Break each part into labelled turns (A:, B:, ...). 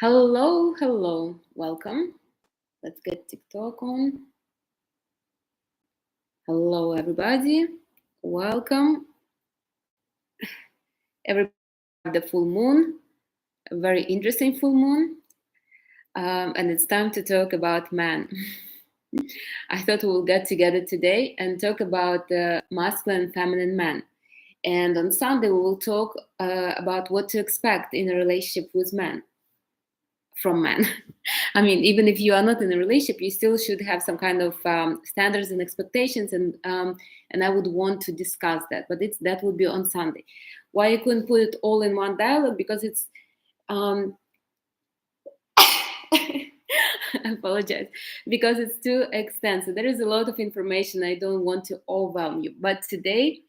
A: Hello, hello, welcome. Let's get TikTok on. Hello, everybody. Welcome. Everybody, the full moon, a very interesting full moon, and it's time to talk about man. I thought we'll get together today and talk about the masculine and feminine man. And on Sunday, we will talk about what to expect in a relationship with men. From men. I mean, even if you are not in a relationship, you still should have some kind of standards and expectations, and I would want to discuss that. But that would be on Sunday. Why I couldn't put it all in one dialogue? Because it's I apologize, because it's too extensive. There is a lot of information. I don't want to overwhelm you, but today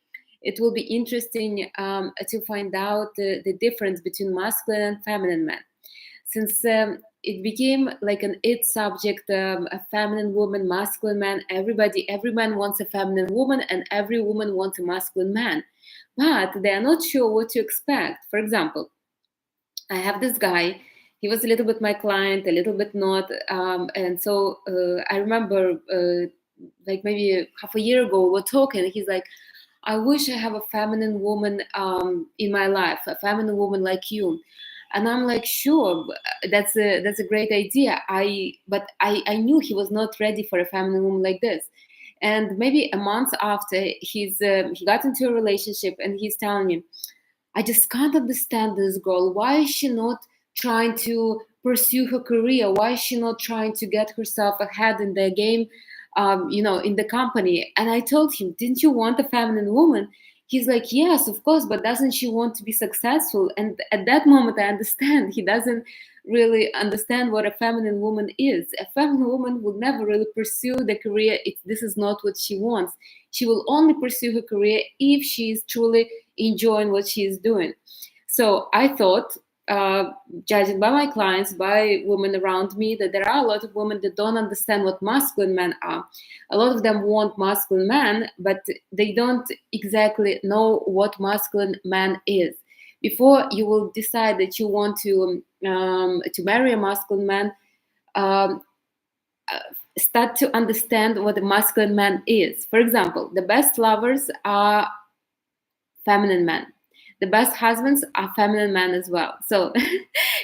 A: it will be interesting to find out the difference between masculine and feminine men. Since it became like an it subject, a feminine woman, masculine man, every man wants a feminine woman and every woman wants a masculine man, but they are not sure what to expect. For example, I have this guy. He was a little bit my client, a little bit not, and so I remember like maybe half a year ago we were talking. He's like, I wish I have a feminine woman in my life, a feminine woman like you. And I'm like, sure, that's a great idea. But I knew he was not ready for a feminine woman like this. And maybe a month after, he got into a relationship, and he's telling me, I just can't understand this girl. Why is she not trying to pursue her career? Why is she not trying to get herself ahead in the game, in the company? And I told him, didn't you want a feminine woman? He's like, yes, of course, but doesn't she want to be successful? And at that moment, I understand he doesn't really understand what a feminine woman is. A feminine woman would never really pursue the career if this is not what she wants. She will only pursue her career if she is truly enjoying what she is doing. So I thought, judging by my clients, by women around me, that there are a lot of women that don't understand what masculine men are. A lot of them want masculine men, but they don't exactly know what masculine man is. Before you will decide that you want to marry a masculine man, um, start to understand what a masculine man is. For example, the best lovers are feminine men. The best husbands are feminine men as well. So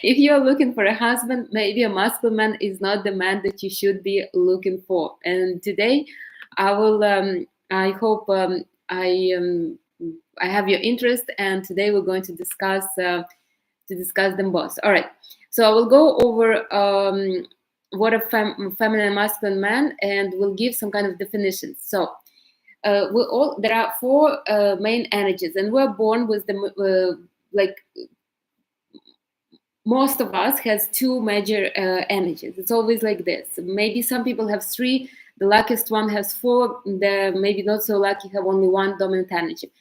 A: if you're looking for a husband, maybe a masculine man is not the man that you should be looking for. And today I will, I hope I have your interest, and today we're going to discuss them both. All right. So I will go over what a feminine and masculine man, and we'll give some kind of definitions. So there are four main energies, and we're born with the most of us has two major energies. It's always like this. Maybe some people have three. The luckiest one has four. The maybe not so lucky have only one dominant energy.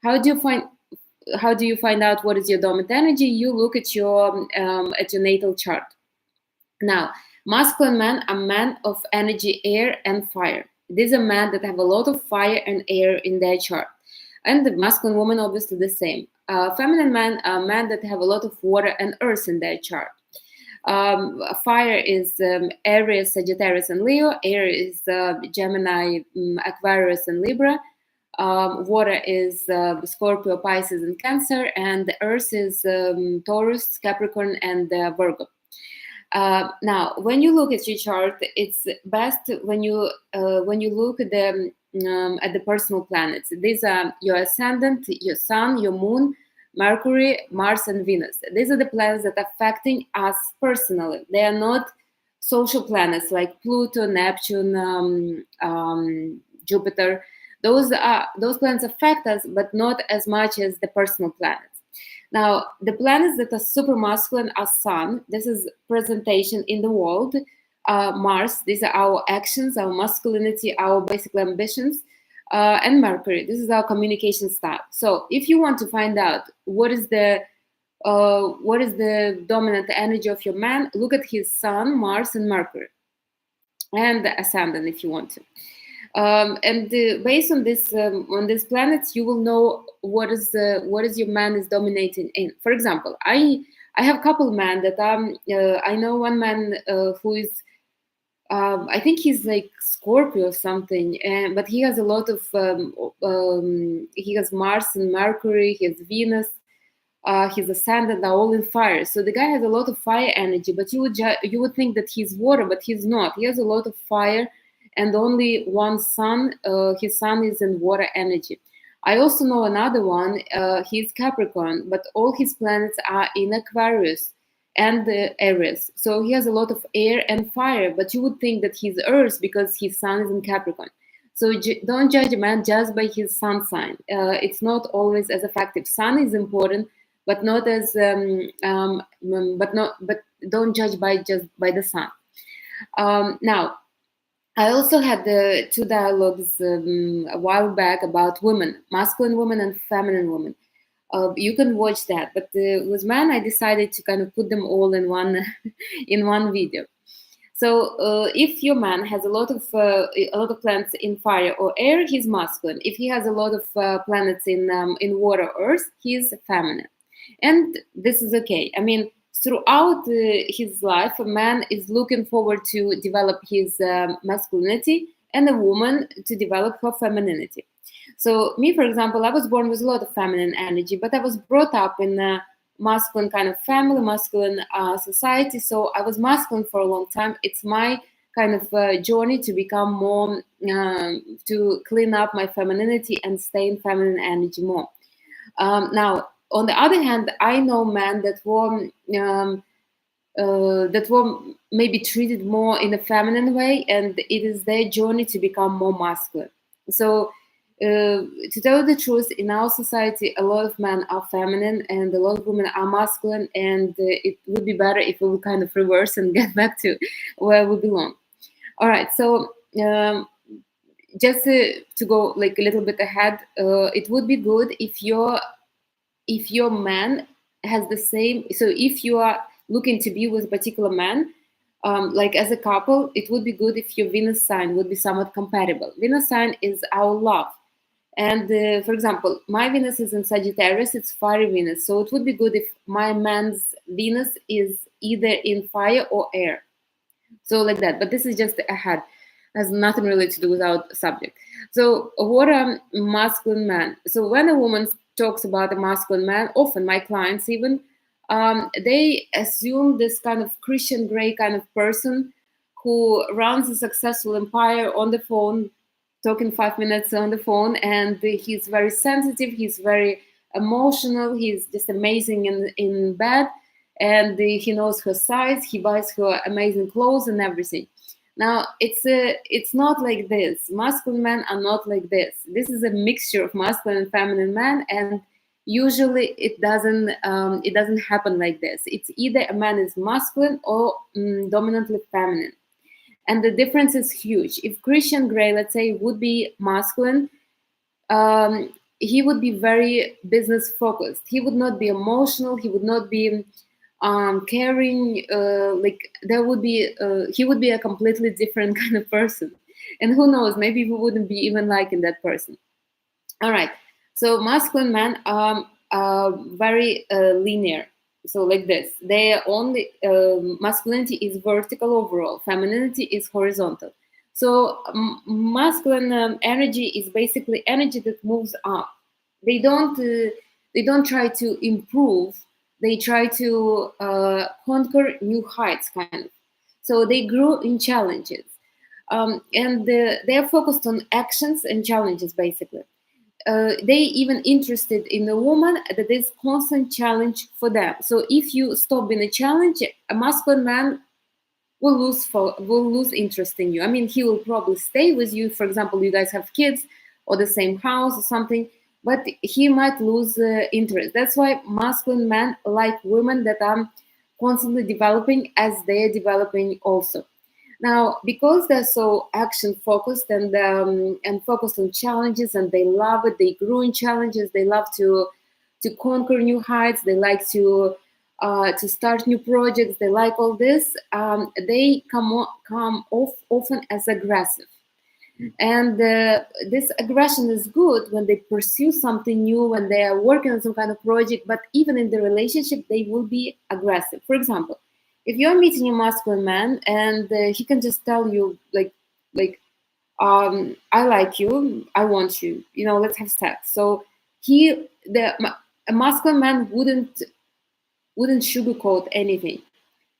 A: How do you find out what is your dominant energy? You look at your natal chart. Now, masculine men are men of energy, air, and fire. These are men that have a lot of fire and air in their chart. And the masculine woman, obviously, the same. Feminine men are men that have a lot of water and earth in their chart. Fire is Aries, Sagittarius, and Leo. Air is Gemini, Aquarius, and Libra. Water is Scorpio, Pisces, and Cancer. And the earth is Taurus, Capricorn, and Virgo. Now, when you look at your chart, it's best when you look at the personal planets. These are your ascendant, your sun, your moon, Mercury, Mars, and Venus. These are the planets that are affecting us personally. They are not social planets like Pluto, Neptune, Jupiter. Those planets affect us, but not as much as the personal planets. Now, the planets that are super masculine are Sun. This is presentation in the world. Mars, these are our actions, our masculinity, our basic ambitions. And Mercury, this is our communication style. So if you want to find out what is the dominant energy of your man, look at his Sun, Mars, and Mercury. And the ascendant if you want to. Based on these planets, you will know what is your man is dominating in. For example, I I have a couple men that I know one man who is I think he's like Scorpio or something, and but he has a lot of he has Mars and Mercury, he has Venus, his ascendant are all in fire. So the guy has a lot of fire energy, but you would think that he's water, but he's not. He has a lot of fire, and only one sun. His sun is in water energy. I also know another one. He's Capricorn, but all his planets are in Aquarius and Aries. So he has a lot of air and fire, but you would think that he's Earth because his sun is in Capricorn. So don't judge a man just by his sun sign. It's not always as effective. Sun is important, but not as but don't judge by just by the sun. Now I also had the two dialogues a while back about women, masculine women and feminine women. You can watch that, but with men I decided to kind of put them all in one in one video. So if your man has a lot of planets in fire or air, he's masculine. If he has a lot of planets in water, earth, he's feminine. And this is okay. I mean, throughout his life, a man is looking forward to develop his masculinity, and a woman to develop her femininity. So, me, for example, I was born with a lot of feminine energy, but I was brought up in a masculine kind of family, masculine society. So, I was masculine for a long time. It's my kind of journey to become more, to clean up my femininity and stay in feminine energy more. Now, on the other hand, I know men that were maybe treated more in a feminine way, and it is their journey to become more masculine. So, to tell the truth, in our society, a lot of men are feminine and a lot of women are masculine, and it would be better if we would kind of reverse and get back to where we belong. All right, so just to go like a little bit ahead, it would be good if your man has the same. So if you are looking to be with a particular man, like as a couple, it would be good if your Venus sign would be somewhat compatible. Venus sign is our love. And for example, my Venus is in Sagittarius, it's fiery Venus. So it would be good if my man's Venus is either in fire or air. So like that. But this is just ahead. Has nothing really to do with our subject. So what a masculine man. So when a woman talks about a masculine man, often my clients even, they assume this kind of Christian Grey kind of person who runs a successful empire on the phone, talking 5 minutes on the phone, and he's very sensitive, he's very emotional, he's just amazing in bed, and he knows her size, he buys her amazing clothes and everything. Now it's not like this. Masculine men are not like this. This is a mixture of masculine and feminine men, and usually it doesn't happen like this. It's either a man is masculine or dominantly feminine, and the difference is huge. If Christian Grey, let's say, would be masculine, he would be very business focused. He would not be emotional. He would not be caring. Like there would be, he would be a completely different kind of person. And who knows? Maybe we wouldn't be even liking that person. All right. So masculine men are very linear. So like this, they are only masculinity is vertical overall, femininity is horizontal. So masculine energy is basically energy that moves up. They don't try to improve. They try to conquer new heights, kind of. So they grow in challenges, and they are focused on actions and challenges, basically. They even interested in a woman that is constant challenge for them. So if you stop being a challenge, a masculine man will lose interest in you. I mean, he will probably stay with you. For example, you guys have kids or the same house or something, but he might lose interest. That's why masculine men like women that are constantly developing as they are developing also. Now, because they're so action focused and focused on challenges, and they love it, they grew in challenges. They love to conquer new heights. They like to start new projects. They like all this. They come off often as aggressive. And this aggression is good when they pursue something new, when they are working on some kind of project, but even in the relationship, they will be aggressive. For example, if you're meeting a masculine man and he can just tell you like I like you, I want you, let's have sex. So a masculine man wouldn't sugarcoat anything.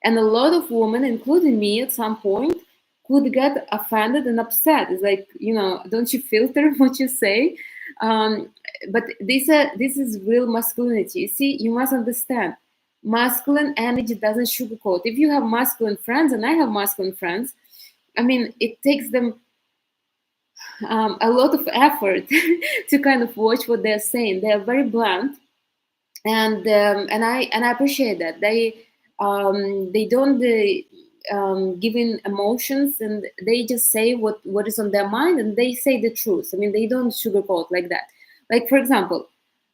A: And a lot of women, including me at some point, could get offended and upset. It's like, don't you filter what you say? But this is real masculinity. You see, you must understand. Masculine energy doesn't sugarcoat. If you have masculine friends, and I have masculine friends, I mean, it takes them a lot of effort to kind of watch what they're saying. They are very blunt, and I appreciate that they don't give in emotions, and they just say what is on their mind, and they say the truth. I mean, they don't sugarcoat like that. Like, for example,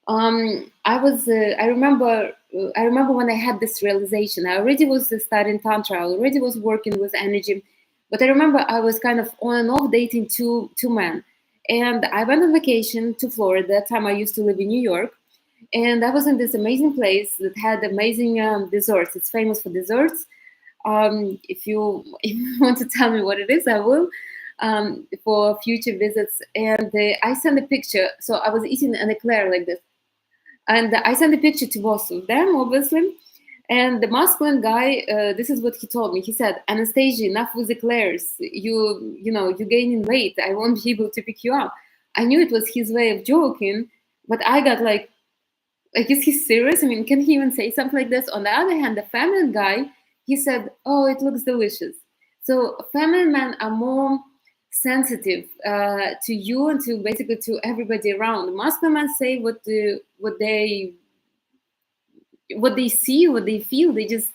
A: I remember when I had this realization. I already was studying tantra. I already was working with energy, but I remember I was kind of on and off dating two men, and I went on vacation to Florida. That time I used to live in New York, and I was in this amazing place that had amazing desserts. It's famous for desserts. If you if you want to tell me what it is, I will, for future visits. And I sent a picture. So I was eating an eclair like this, and I sent a picture to both of them, obviously. And the masculine guy, this is what he told me. He said, "Anastasia, enough with eclairs. You're gaining weight. I won't be able to pick you up." I knew it was his way of joking, but I got like, is he serious? I mean, can he even say something like this? On the other hand, the feminine guy, he said, "Oh, it looks delicious." So feminine men are more sensitive to you and to basically to everybody around. Masculine men say what they see, what they feel. They just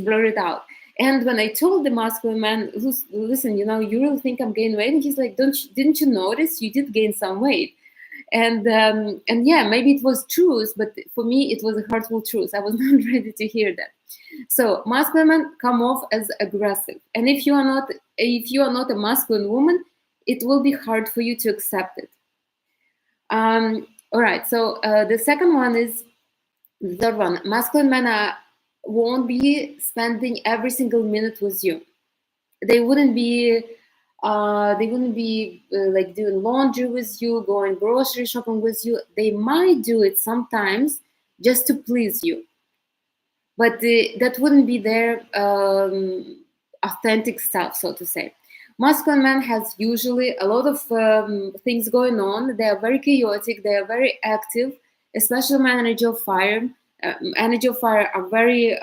A: blur it out. And when I told the masculine man, "Listen, you really think I'm gaining weight?" And he's like, "Didn't you notice you did gain some weight?" And yeah, maybe it was truth, but for me it was a hurtful truth. I was not ready to hear that. So masculine men come off as aggressive, and if you are not a masculine woman, it will be hard for you to accept it. All right, so the second one is the third one. Masculine men won't be spending every single minute with you. They wouldn't be like doing laundry with you, going grocery shopping with you. They might do it sometimes just to please you, but that wouldn't be their authentic self, so to say. Masculine man has usually a lot of things going on. They are very chaotic. They are very active, especially my energy of fire. Energy of fire are very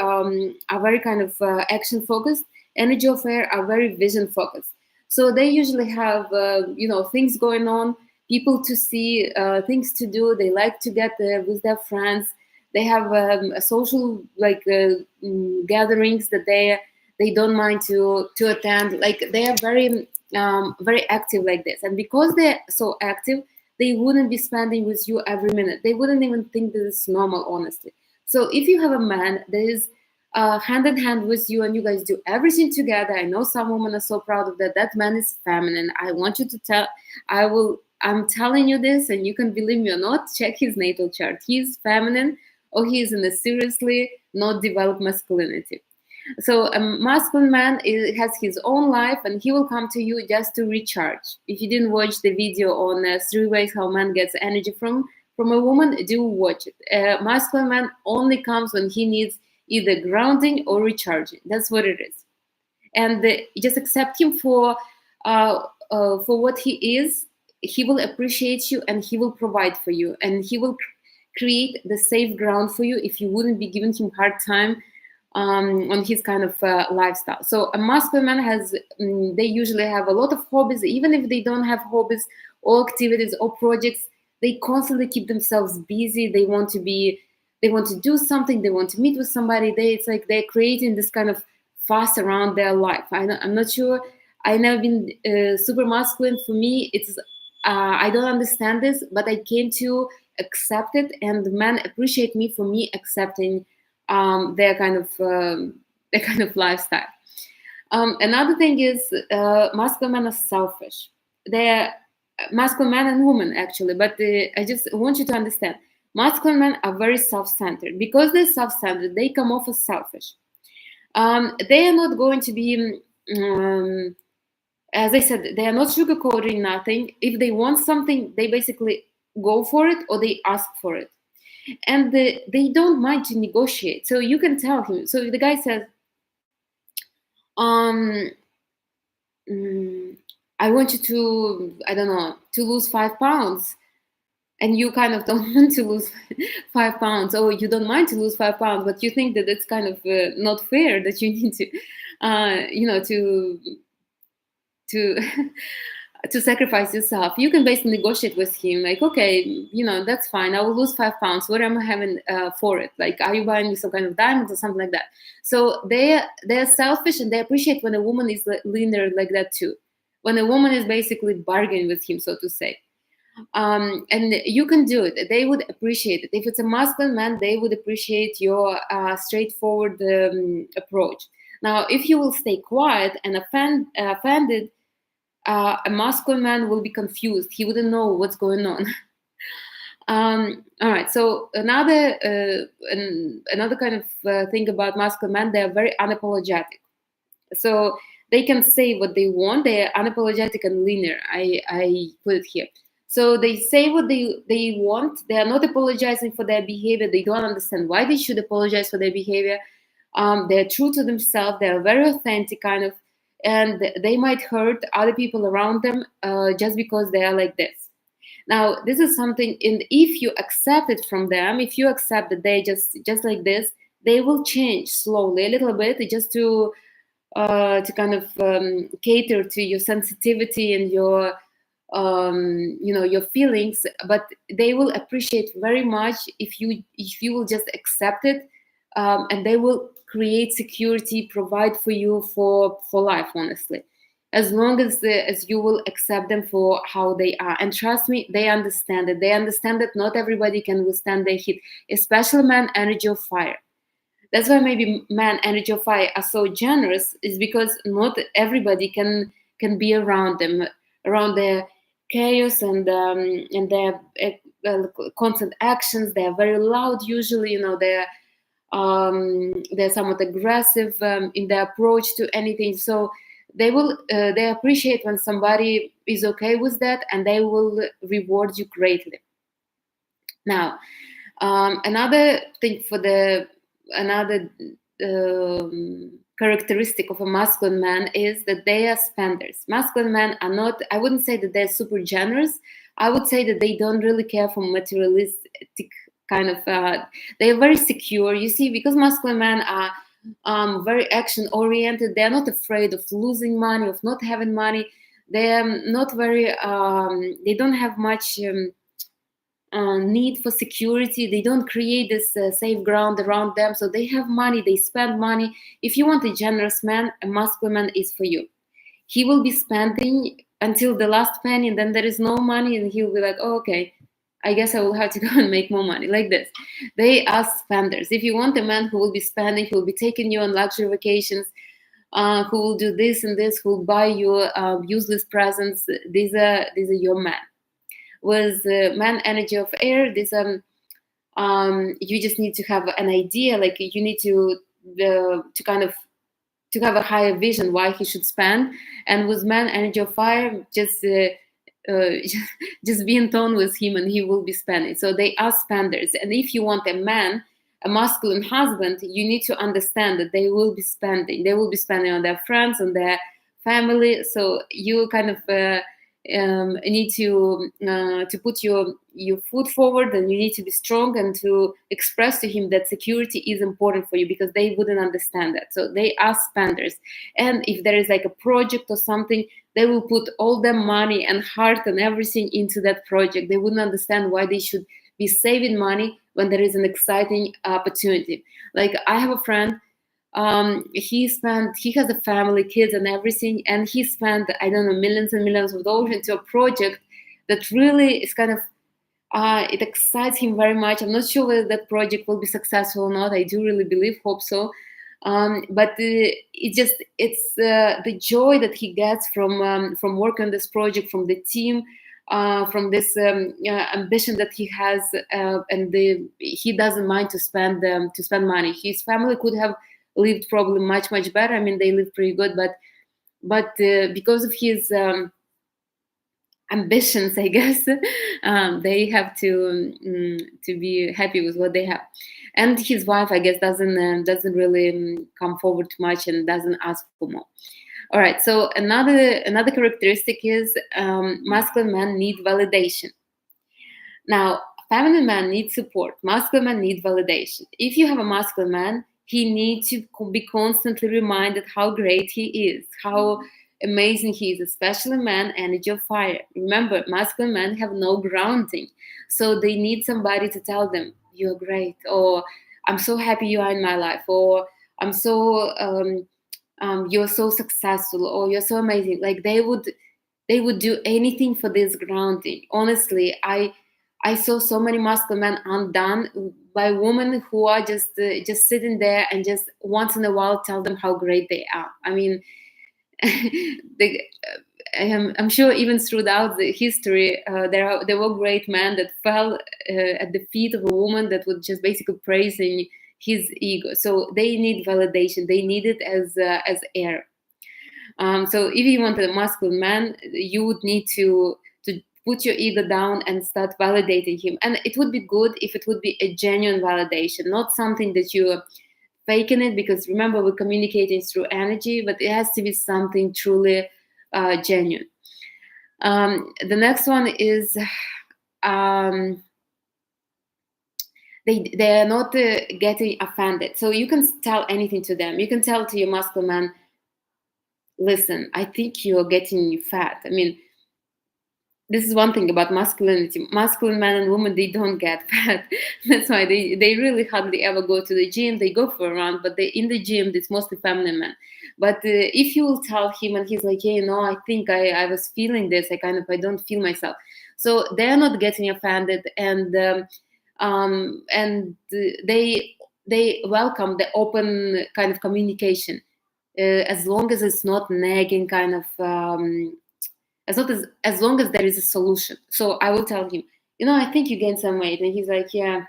A: kind of action focused. Energy of air are very vision focused. So they usually have things going on, people to see, things to do. They like to get with their friends. They have a social gatherings that they don't mind to attend. Like, they are very active like this, and because they're so active, they wouldn't be spending with you every minute. They wouldn't even think that it's normal, honestly. So if you have a man that is hand in hand with you and you guys do everything together, I know some women are so proud of that. That man is feminine. I want you to tell. I'm telling you this, and you can believe me or not. Check his natal chart. He's feminine, or he's in a seriously not developed masculinity. So a masculine man has his own life, and he will come to you just to recharge. If you didn't watch the video on 3 ways how man gets energy from a woman, do watch it. A masculine man only comes when he needs either grounding or recharging. That's what it is. And just accept him for what he is. He will appreciate you, and he will provide for you, and he will create the safe ground for you if you wouldn't be giving him hard time on his kind of lifestyle. So a masculine man they usually have a lot of hobbies. Even if they don't have hobbies or activities or projects, they constantly keep themselves busy. They want to do something. They want to meet with somebody. It's like they're creating this kind of fuss around their life. I'm not sure. I never been super masculine. For me, it's I don't understand this, but I came to accept it, and men appreciate me for me accepting their kind of lifestyle. Another thing is masculine men are selfish. They're masculine men and women actually, but I just want you to understand masculine men are very self-centered. Because they're self-centered, they come off as selfish. They are not going to be, as I said, they are not sugarcoating nothing. If they want something, they basically go for it or they ask for it. And they don't mind to negotiate. So you can tell him. So if the guy says, um, I want you to, I don't know, to lose 5 pounds. And you kind of don't want to lose 5 pounds, or you don't mind to lose 5 pounds, but you think that it's kind of not fair that you need to, to to sacrifice yourself. You can basically negotiate with him, like, okay, that's fine. I will lose 5 pounds. What am I having for it? Like, are you buying me some kind of diamonds or something like that? So they're selfish, and they appreciate when a woman is leaner like that too. When a woman is basically bargaining with him, so to say. And you can do it. They would appreciate it. If it's a masculine man, they would appreciate your straightforward approach. Now, if you will stay quiet and offended, a masculine man will be confused. He wouldn't know what's going on. All right. So another kind of thing about masculine men, they are very unapologetic. So they can say what they want. They are unapologetic and linear. I put it here. So they say what they want. They are not apologizing for their behavior. They don't understand why they should apologize for their behavior. They're true to themselves. They are very authentic, kind of, and they might hurt other people around them just because they are like this. Now, this is something, and if you accept it from them, if you accept that they just like this, they will change slowly, a little bit, just to kind of cater to your sensitivity and your your feelings. But they will appreciate very much if you will just accept it, and they will create security, provide for you for life, honestly, as long as you will accept them for how they are. And trust me, they understand it. They understand that not everybody can withstand their heat, especially man energy of fire. That's why maybe man energy of fire are so generous, is because not everybody can be around them, around their chaos and their constant actions. They are very loud usually. They're somewhat aggressive in their approach to anything. So they appreciate when somebody is okay with that, and they will reward you greatly. Now, another thing another characteristic of a masculine man is that they are spenders. Masculine men are not, I wouldn't say that they're super generous. I would say that they don't really care for materialistic kind of, they're very secure. You see, because masculine men are very action oriented, they're not afraid of losing money, of not having money. They're not very, they don't have much need for security. They don't create this safe ground around them. So they have money, they spend money. If you want a generous man, a masculine man is for you. He will be spending until the last penny, and then there is no money, and he'll be like, oh, okay, I guess I will have to go and make more money, like this. They are spenders. If you want a man who will be spending, who will be taking you on luxury vacations, who will do this and this, who will buy you useless presents, these are your men. With man energy of air, this you just need to have an idea, like you need to kind of to have a higher vision why he should spend. And with man energy of fire, just be in tone with him and he will be spending. So they are spenders. And if you want a man, a masculine husband, you need to understand that they will be spending. They will be spending on their friends, on their family. So you kind of need to put your foot forward, and you need to be strong and to express to him that security is important for you, because they wouldn't understand that. So they are spenders. And if there is like a project or something, they will put all their money and heart and everything into that project. They wouldn't understand why they should be saving money when there is an exciting opportunity. Like I have a friend, he has a family, kids and everything, and he spent, I don't know, millions and millions of dollars into a project that really is kind of, it excites him very much. I'm not sure whether that project will be successful or not. I do really hope so. But it's the joy that he gets from working on this project, from the team, from this ambition that he has, and he doesn't mind to spend money. His family could have lived probably much better. I mean, they live pretty good, but because of his ambitions, I guess, they have to be happy with what they have. And his wife, I guess, doesn't really come forward too much and doesn't ask for more. All right. So another characteristic is masculine men need validation. Now, feminine man needs support. Masculine man needs validation. If you have a masculine man, he needs to be constantly reminded how great he is, how amazing he is, especially man, energy of fire. Remember, masculine men have no grounding. So they need somebody to tell them, you're great, or I'm so happy you are in my life, or I'm so you're so successful, or you're so amazing. Like they would do anything for this grounding. Honestly, I saw so many masculine men undone by women who are just sitting there and just once in a while tell them how great they are. I mean, they, I'm sure even throughout the history, there were great men that fell at the feet of a woman that was just basically praising his ego. So they need validation. They need it as air. So if you want a masculine man, you would need to put your ego down and start validating him. And it would be good if it would be a genuine validation, not something that you're faking it. Because remember, we're communicating through energy, but it has to be something truly genuine. The next one is um, they are not getting offended. So you can tell anything to them. You can tell to your masculine man, listen, I think you're getting fat. I mean, this is one thing about masculinity. Masculine men and women, they don't get fat. That's why they really hardly ever go to the gym. They go for a run, but they in the gym, it's mostly feminine men. But if you will tell him and he's like, yeah, I think I was feeling this. I don't feel myself. So they're not getting offended, and they welcome the open kind of communication, as long as it's not nagging kind of. As long as there is a solution. So I will tell him, I think you gained some weight, and he's like, yeah.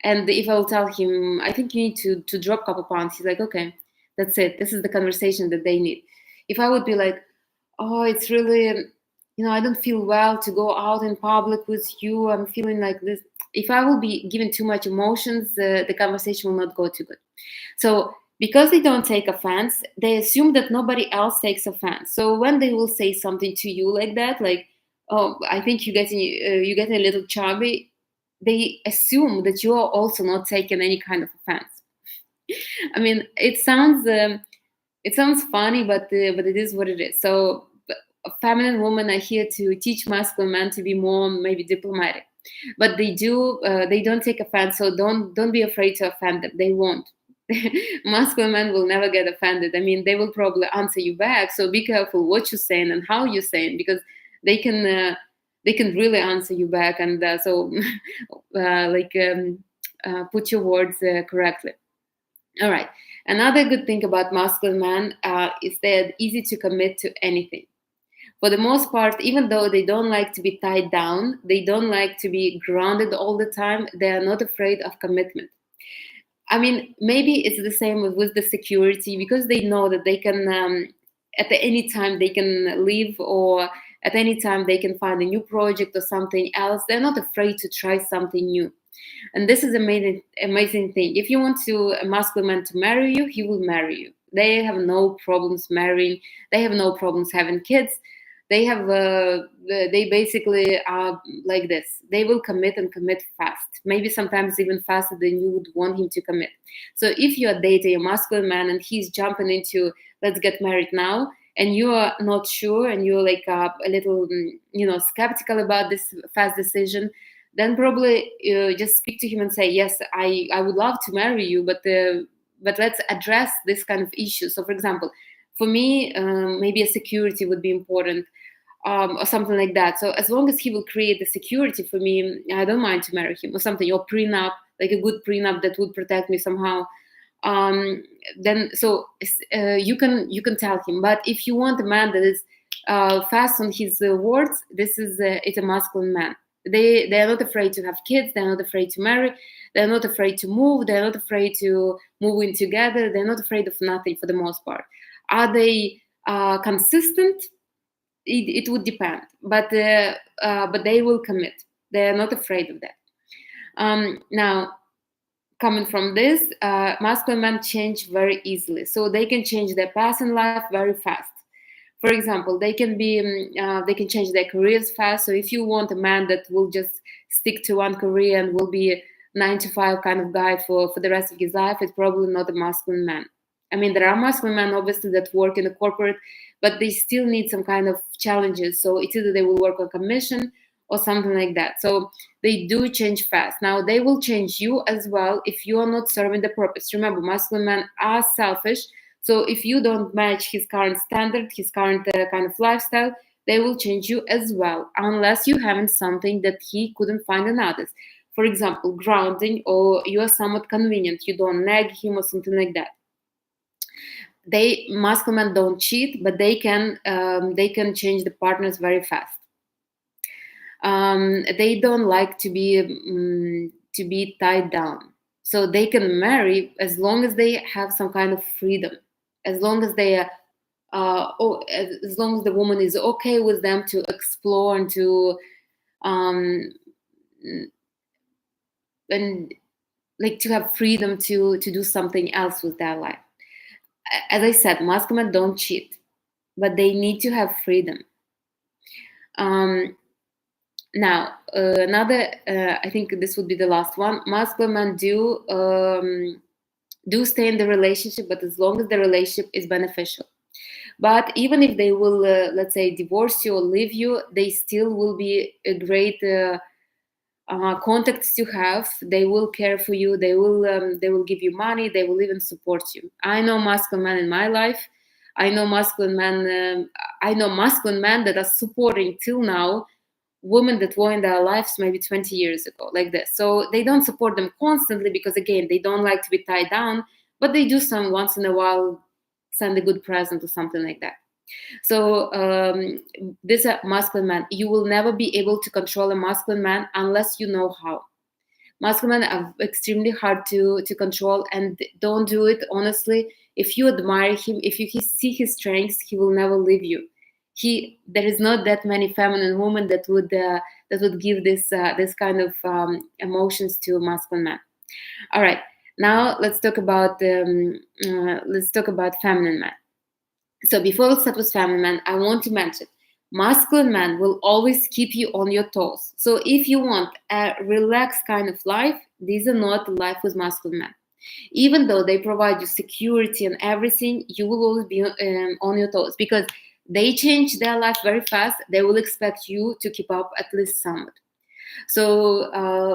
A: And if I will tell him, I think you need to drop a couple pounds, he's like, okay, that's it. This is the conversation that they need. If I would be like, oh, it's really, I don't feel well to go out in public with you. I'm feeling like this. If I will be given too much emotions, the conversation will not go too good. So because they don't take offense, they assume that nobody else takes offense. So when they will say something to you like that, like, oh, I think you're getting a little chubby, they assume that you are also not taking any kind of offense. I mean, it sounds funny, but it is what it is. So feminine women are here to teach masculine men to be more maybe diplomatic, but they don't take offense. So don't be afraid to offend them. They won't. Masculine men will never get offended. I mean, they will probably answer you back. So be careful what you're saying and how you're saying, because they can really answer you back. And put your words correctly. All right. Another good thing about masculine men is they're easy to commit to anything. For the most part, even though they don't like to be tied down, they don't like to be grounded all the time, they are not afraid of commitment. I mean, maybe it's the same with the security, because they know that they can, at any time they can leave, or at any time they can find a new project or something else. They're not afraid to try something new. And this is an amazing thing. If you want a masculine man to marry you, he will marry you. They have no problems marrying. They have no problems having kids. They basically are like this. They will commit and commit fast, maybe sometimes even faster than you would want him to commit. So if you are dating a masculine man and he's jumping into let's get married now, and you are not sure, and you're like a little skeptical about this fast decision, then probably just speak to him and say, yes, I would love to marry you, but let's address this kind of issue. So for example, for me, maybe a security would be important, or something like that. So as long as he will create the security for me, I don't mind to marry him, or something, or prenup, like a good prenup that would protect me somehow. um, then so you can tell him. But if you want a man that is fast on his words, this is it's a masculine man. They are not afraid to have kids. They're not afraid to marry. They're not afraid to move. They're not afraid to move in together. They're not afraid of nothing for the most part. Are they consistent? It would depend, but they will commit. They are not afraid of that. Now, coming from this, masculine men change very easily, so they can change their path in life very fast. For example, they can change their careers fast. So if you want a man that will just stick to one career and will be a 9 to 5 kind of guy for the rest of his life, it's probably not a masculine man. I mean, there are masculine men obviously that work in the corporate, but they still need some kind of challenges. So it's either they will work on commission or something like that. So they do change fast. Now they will change you as well if you are not serving the purpose. Remember, masculine men are selfish. So if you don't match his current standard, his current kind of lifestyle, they will change you as well, unless you haven't something that he couldn't find in others. For example, grounding, or you are somewhat convenient. You don't nag him or something like that. Masculine men don't cheat, but they can change the partners very fast. They don't like to be tied down, so they can marry as long as they have some kind of freedom, as long as they as long as the woman is okay with them to explore and to and like to have freedom to do something else with their life. As I said, masculine men don't cheat, but they need to have freedom. Now, another, I think this would be the last one. Masculine men do stay in the relationship, but as long as the relationship is beneficial. But even if they will, let's say, divorce you or leave you, they still will be a great contacts to have. They will care for you. They will give you money. They will even support you. I know masculine men in my life. I know masculine men. I know masculine men that are supporting till now women that were in their lives maybe 20 years ago, like this. So they don't support them constantly because, again, they don't like to be tied down, but they do some once in a while, send a good present or something like that. So this masculine man, you will never be able to control a masculine man unless you know how. Masculine men are extremely hard to control, and don't do it honestly. If you admire him, if you see his strengths, he will never leave you. There is not that many feminine women that would give this kind of emotions to a masculine man. All right, now let's talk about feminine man. So before we start with feminine man, I want to mention masculine man will always keep you on your toes. So if you want a relaxed kind of life, these are not life with masculine men. Even though they provide you security and everything, you will always be on your toes because they change their life very fast. They will expect you to keep up at least somewhat. So,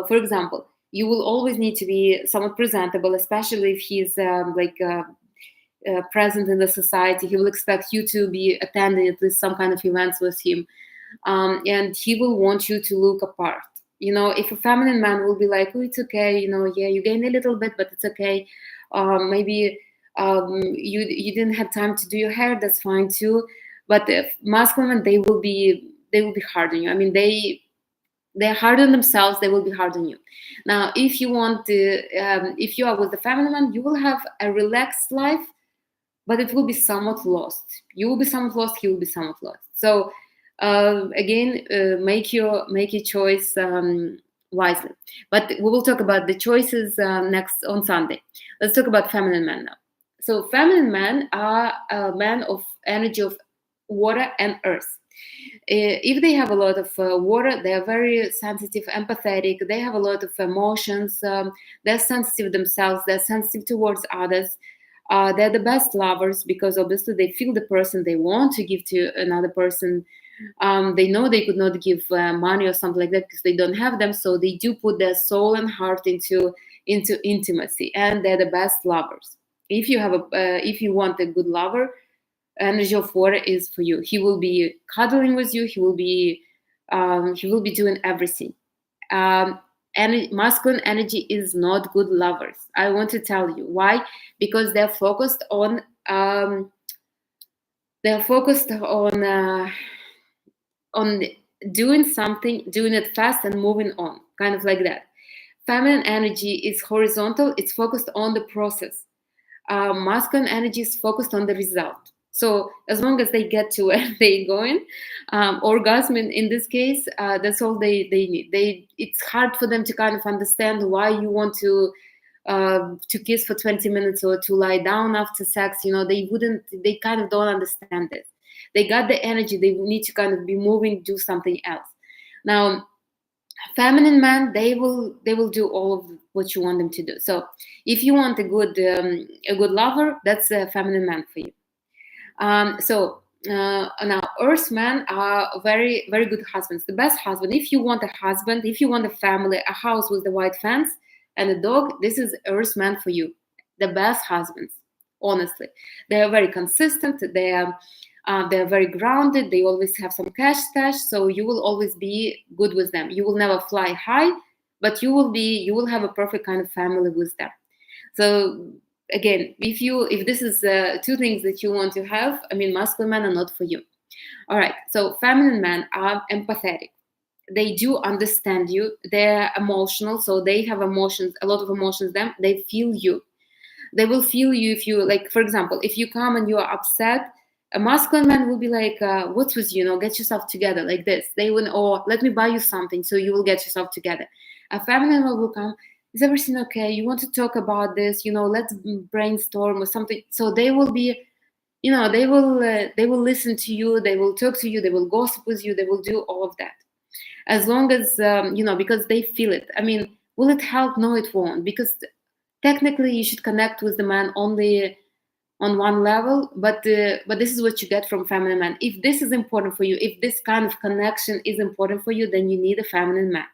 A: for example, you will always need to be somewhat presentable, especially if he's present in the society. He will expect you to be attending at least some kind of events with him, and he will want you to look apart. You know, if a feminine man will be like, "Oh, it's okay," you know, yeah, you gained a little bit, but it's okay. Maybe you didn't have time to do your hair. That's fine too. But if masculine, they will be hard on you. I mean, they're hard on themselves. They will be hard on you. Now, if you want to, if you are with the feminine man, you will have a relaxed life, but it will be somewhat lost. You will be somewhat lost. He will be somewhat lost. So again, make your choice wisely. But we will talk about the choices next on Sunday. Let's talk about feminine men now. So feminine men are men of energy of water and earth. If they have a lot of water, they are very sensitive, empathetic. They have a lot of emotions. They're sensitive themselves. They're sensitive towards others. They're the best lovers because obviously they feel the person they want to give to another person. They know they could not give money or something like that because they don't have them. So they do put their soul and heart into intimacy, and they're the best lovers. If you want a good lover, energy of water is for you. He will be cuddling with you. He will be doing everything. masculine energy is not good lovers. I want to tell you why. Because they're focused on doing something, doing it fast and moving on, kind of like that. Feminine energy is horizontal, it's focused on the process. Masculine energy is focused on the result. So as long as they get to where they're going, orgasm in this case, that's all they need. It's hard for them to kind of understand why you want to kiss for 20 minutes or to lie down after sex. They kind of don't understand this. They got the energy, they need to kind of be moving, do something else. Now, feminine men, they will do all of what you want them to do. So if you want a good lover, that's a feminine man for you. Now earth men are very very good husbands, the best husband. If you want a husband, if you want a family, a house with the white fence and a dog, this is earth man for you, the best husbands. Honestly, they are very consistent, they're very grounded, they always have some cash stash, so you will always be good with them. You will never fly high, but you will have a perfect kind of family with them. So again, if this is two things that you want to have, I mean, masculine men are not for you. All right, so feminine men are empathetic. They do understand you, they're emotional, so they have emotions, a lot of emotions. Them, they feel you. They will feel you if you, like, for example, if you come and you are upset, a masculine man will be like, what's with you? Get yourself together, like this. They will, or let me buy you something so you will get yourself together. A feminine man will come, is everything okay? You want to talk about this? Let's brainstorm or something. So they will be, they will listen to you, they will talk to you, they will gossip with you, they will do all of that. As long as, because they feel it. I mean, will it help? No, it won't, because technically you should connect with the man only on one level, but this is what you get from feminine man. If this is important for you, if this kind of connection is important for you, then you need a feminine man.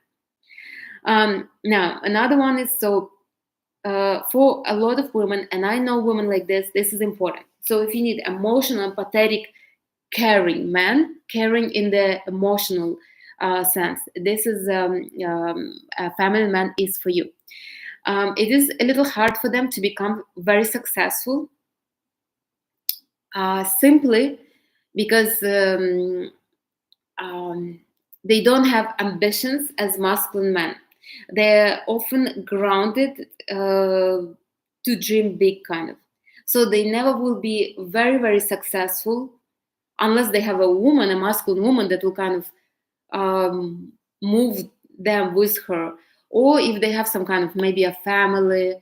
A: Now another one is, so for a lot of women, and I know women like this is important. So if you need emotional, empathetic, caring man, caring in the emotional sense, this is a feminine man is for you. It is a little hard for them to become very successful, simply because they don't have ambitions as masculine men. They're often grounded to dream big, kind of. So they never will be very, very successful unless they have a woman, a masculine woman, that will kind of move them with her. Or if they have some kind of maybe a family,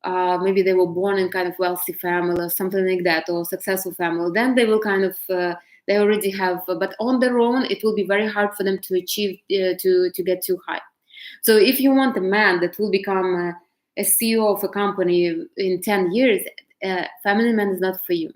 A: maybe they were born in kind of wealthy family or something like that, or successful family, then they will kind of they already have, but on their own it will be very hard for them to achieve, to get too high. So if you want a man that will become a CEO of a company in 10 years, feminine man is not for you.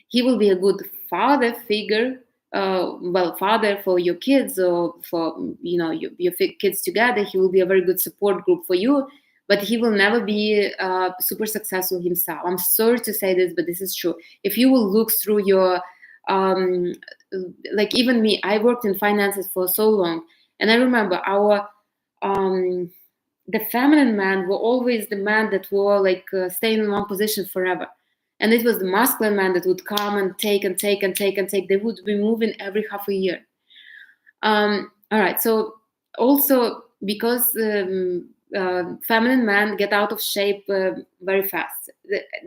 A: He will be a good father figure, father for your kids, or for your kids together. He will be a very good support group for you, but he will never be super successful himself. I'm sorry to say this, but this is true. If you will look through your like, even me, I worked in finances for so long, and I remember our the feminine man were always the man that were like staying in one position forever. And it was the masculine man that would come and take and take and take and take. They would be moving every half a year. All right. So also because feminine men get out of shape very fast,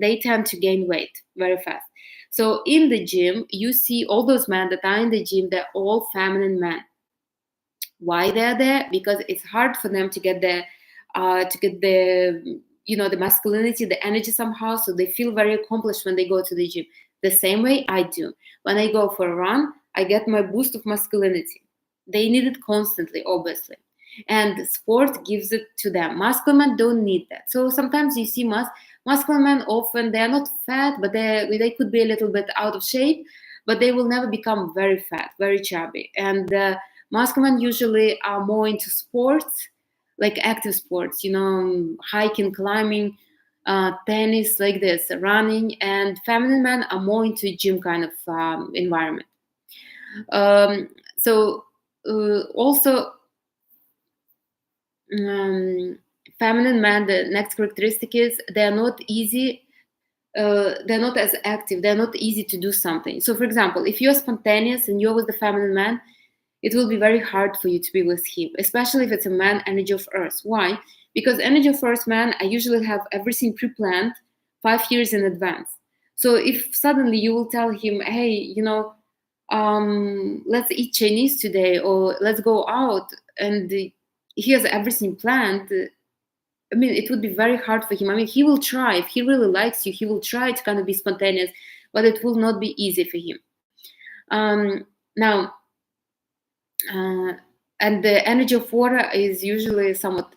A: they tend to gain weight very fast. So in the gym, you see all those men that are in the gym, they're all feminine men. Why they're there? Because it's hard for them to get the the masculinity, the energy somehow. So they feel very accomplished when they go to the gym. The same way I do. When I go for a run, I get my boost of masculinity. They need it constantly, obviously. And sport gives it to them. Masculine men don't need that. So sometimes you see masculine men, often they are not fat, but they could be a little bit out of shape, but they will never become very fat, very chubby. And masculine men usually are more into sports, like active sports, hiking, climbing, tennis, like this, running. And feminine men are more into gym kind of environment. So also, um, feminine man, the next characteristic is they are not easy. They're not as active. They're not easy to do something. So, for example, if you're spontaneous and you're with the feminine man, it will be very hard for you to be with him, especially if it's a man energy of earth. Why? Because energy of earth man, I usually have everything pre-planned 5 years in advance. So if suddenly you will tell him, hey, let's eat Chinese today or let's go out, and he has everything planned, I mean, it would be very hard for him. I mean, he will try. If he really likes you, he will try to kind of be spontaneous, but it will not be easy for him. Now, uh, and the energy of water is usually somewhat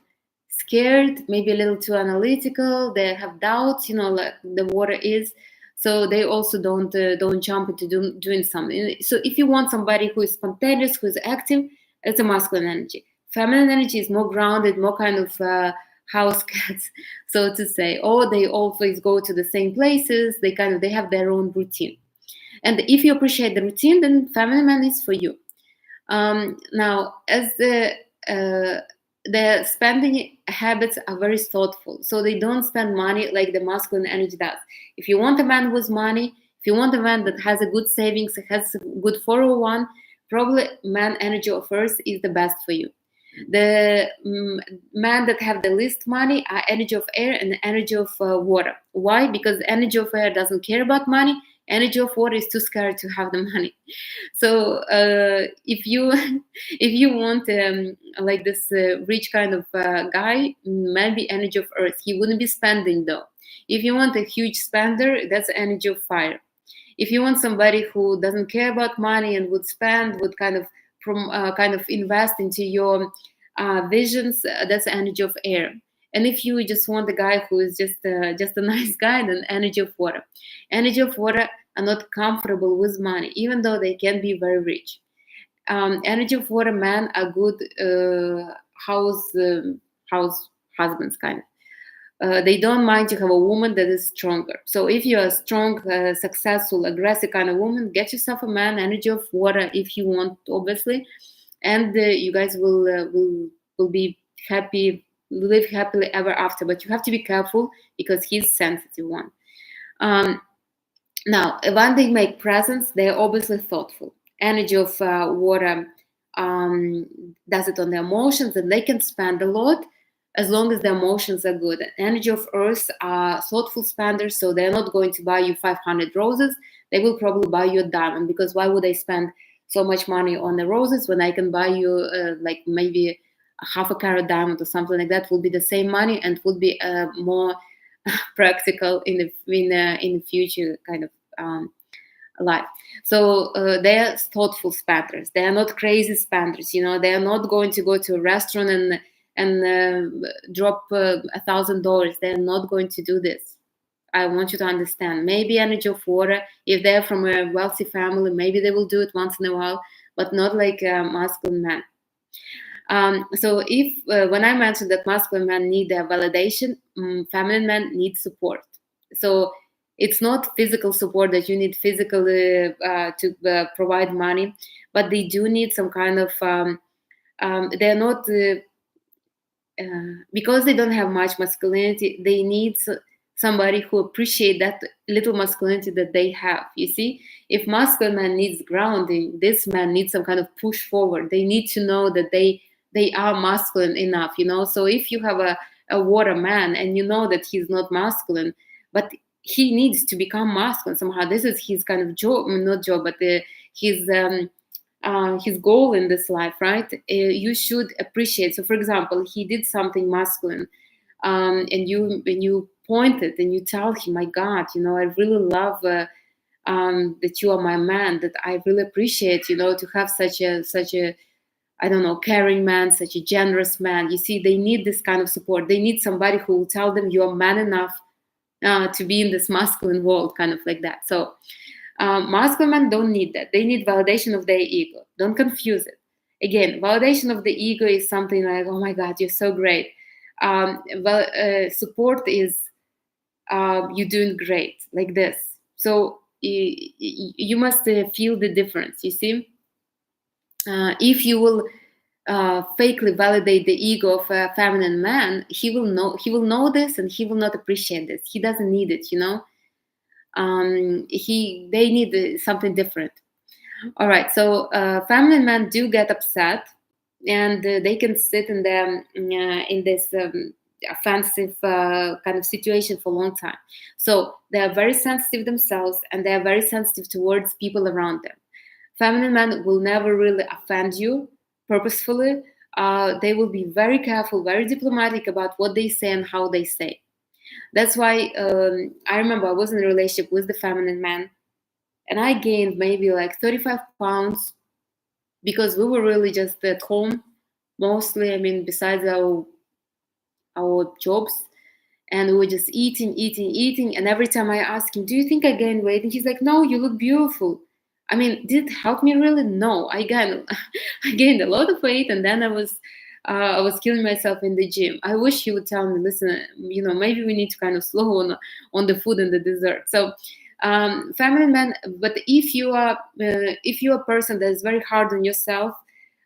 A: scared, maybe a little too analytical. They have doubts, like the water is. So they also don't jump into doing something. So if you want somebody who is spontaneous, who is active, it's a masculine energy. Feminine energy is more grounded, more kind of house cats, so to say. Or they always go to the same places. They have their own routine. And if you appreciate the routine, then feminine man is for you. Now, as the spending habits are very thoughtful, so they don't spend money like the masculine energy does. If you want a man with money, if you want a man that has a good savings, has a good 401, probably man energy of earth is the best for you. The man that have the least money are energy of air and energy of water. Why? Because energy of air doesn't care about money. Energy of water is too scared to have the money. So if you if you want like this rich kind of guy, maybe energy of earth. He wouldn't be spending though. If you want a huge spender, that's energy of fire. If you want somebody who doesn't care about money and would spend, would kind of invest into your visions, that's energy of air. And if you just want a guy who is just a nice guy, then energy of water. Energy of water are not comfortable with money, even though they can be very rich. Energy of water men are good house husbands, kind of. They don't mind to have a woman that is stronger. So if you're a strong, successful, aggressive kind of woman, get yourself a man, energy of water, if you want, obviously, and you guys will be happy, live happily ever after. But you have to be careful because he's sensitive one. Now, when they make presents, they're obviously thoughtful. Energy of water does it on the emotions, and they can spend a lot as long as the emotions are good. Energy of earth are thoughtful spenders, so they're not going to buy you 500 roses. They will probably buy you a diamond, because why would I spend so much money on the roses when I can buy you like maybe a half a carat diamond or something like that? Will be the same money and would be more practical in the future kind of life. So they are thoughtful spenders. They are not crazy spenders. They are not going to go to a restaurant and drop $1,000. They're not going to do this. I want you to understand. Maybe energy of water, if they're from a wealthy family, maybe they will do it once in a while, but not like a masculine man. So if when I mentioned that masculine men need their validation, feminine men need support. So it's not physical support that you need physically to provide money, but they do need some kind of they're not because they don't have much masculinity. They need somebody who appreciate that little masculinity that they have. You see, if masculine man needs grounding, this man needs some kind of push forward. They need to know that they are masculine enough. So if you have a water man and you know that he's not masculine, but he needs to become masculine somehow. This is his kind of job, not job, but his goal in this life, right? You should appreciate. So, for example, he did something masculine, and you point it and you tell him, "My God, I really love that you are my man. That I really appreciate, to have such a I don't know, caring man, such a generous man." You see, they need this kind of support. They need somebody who will tell them you are man enough to be in this masculine world, kind of like that. So masculine men don't need that. They need validation of their ego. Don't confuse it. Again, validation of the ego is something like, "Oh my God, you're so great." Support is you're doing great, like this. So you must feel the difference. You see, if you will fakely validate the ego of a feminine man, he will know this, and he will not appreciate this. He doesn't need it, they need something different. All right, so feminine men do get upset, and they can sit in this offensive kind of situation for a long time. So they are very sensitive themselves, and they are very sensitive towards people around them. Feminine men will never really offend you purposefully. They will be very careful, very diplomatic about what they say and how they say. That's why I remember I was in a relationship with the feminine man, and I gained maybe like 35 pounds because we were really just at home mostly. I mean, besides our jobs, and we were just eating. And every time I asked him, "Do you think I gained weight?" And he's like, "No, you look beautiful." I mean, did it help me really? No, I gained I gained a lot of weight, and then I was killing myself in the gym. I wish he would tell me, "Listen, maybe we need to kind of slow on the food and the dessert." So, feminine man. But if you are a person that is very hard on yourself,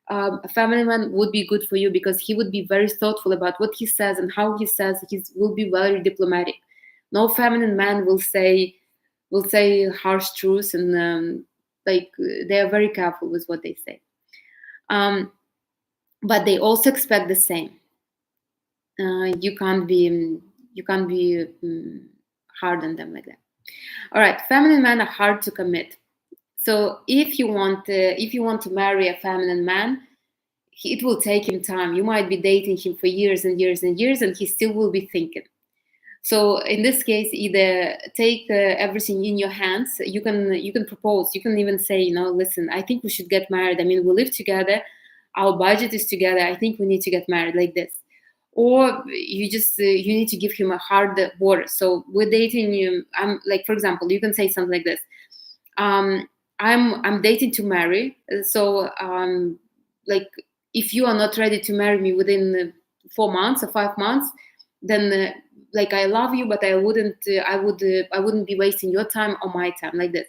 A: a feminine man would be good for you, because he would be very thoughtful about what he says and how he says. He will be very diplomatic. No feminine man will say harsh truths, and they are very careful with what they say. But they also expect the same. You can't be hard on them like that. All right, feminine men are hard to commit. So if you want to marry a feminine man, it will take him time. You might be dating him for years and years and years, and he still will be thinking. So in this case, either take everything in your hands. You can propose. You can even say, listen, I think we should get married. I mean, we live together. Our budget is together. I think we need to get married, like this. Or you just you need to give him a hard word. So we're dating. I'm like, for example, you can say something like this. I'm dating to marry. So like, if you are not ready to marry me within 4 months or 5 months, then like, I love you, but I wouldn't be wasting your time or my time, like this.